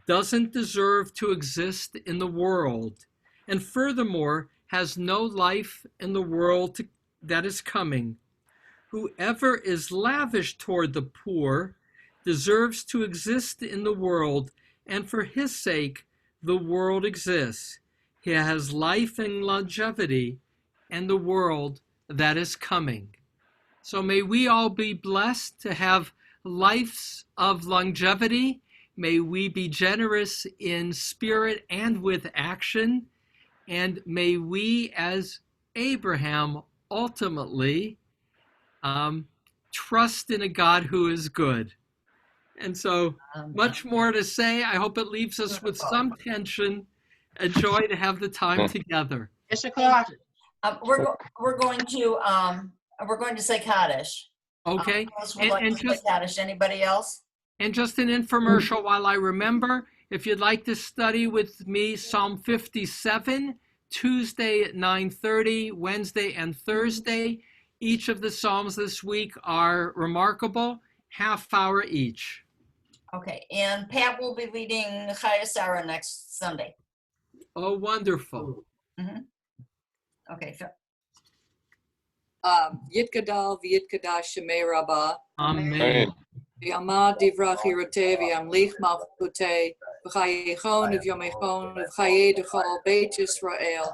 doesn't deserve to exist in the world, and furthermore has no life in the world that is coming. Whoever is lavish toward the poor deserves to exist in the world, and for his sake the world exists. He has life and longevity and the world that is coming. So may we all be blessed to have lives of longevity. May we be generous in spirit and with action. And may we, as Abraham, ultimately trust in a God who is good. And so much more to say. I hope it leaves us with some tension. A joy to have the time together. It's o'clock. We're going to say Kaddish. Okay. And say Kaddish. Anybody else? And just an infomercial while I remember, if you'd like to study with me Psalm 57, Tuesday at 9:30, Wednesday and Thursday. Each of the Psalms this week are remarkable, half hour each. Okay, and Pat will be leading Chaya Sarah next Sunday. Oh, wonderful. Mm-hmm. Okay. Yitkadal v'yitkadash shemei Rabbah. Amen. V'yamad divrach yiroteh v'yamlich malchuteh v'chayechon v'yomechon v'chayei d'chol Beit Yisrael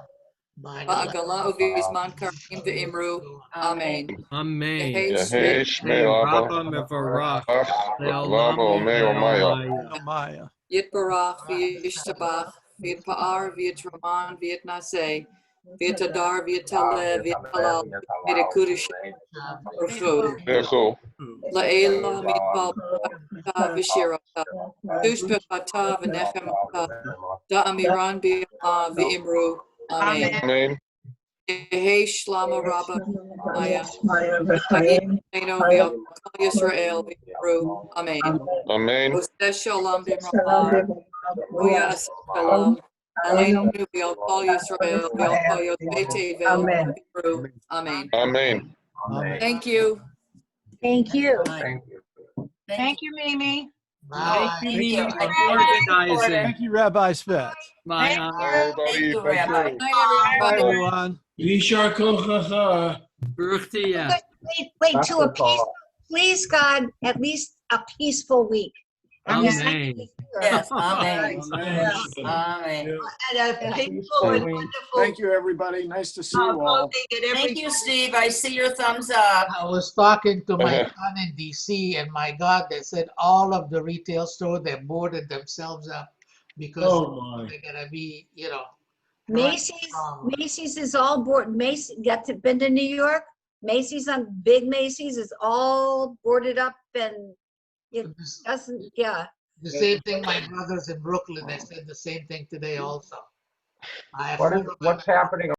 v'agala uvizman karim v'imru. Amen. Amen. Yehei Shmei Rabba Mevarach. Le'olamo Me'omaya. Yitbarach v'yishtabach v'yitpa'ar v'yitraman v'yitnaseh v'yitadar v'yitaleh v'yitalal v'yitkudish v'chud. La'ela mitpal b'ata v'shirata tushbechata v'nechemata da'amiran b'yama v'imru. Amen. Amen. Yehi Shlama Rabba Maya. V'chagim Eino V'al Kol Yisrael V'Yivru. Amen. Amen. Oseh Shalom B'Mracha. Uya Aseh Shalom. Aleinu V'al Kol Yisrael V'al Kol Yotzei Tevel V'Yivru. Amen. Amen. Thank you. Thank you. Thank you. Thank you, Mimi. Thank Thank you, you. Mimi, for I organizing. Thank you, Rabbi Spitz. My Thank honor. Everybody, you, thank Rabbi. you. Good night, Bye, everybody. everyone. Yishar Baruch Tiyah. Wait, That's to a the call. please God, at least a peaceful week. I'm just Amen. Yes, amen. Yes. Amen. And a peaceful and wonderful Thank you, everybody. Nice to see you all. voting at every. Thank you, Steve. I see your thumbs up. I was talking to my son in DC, and my God, they said all of the retail stores, they boarded themselves up because my. they're gonna be, Macy's is all board, Macy's, been to New York? Macy's big Macy's is all boarded up and it doesn't, yeah. The same thing, my brothers in Brooklyn, they said the same thing today also. I have What is, four of my what's happening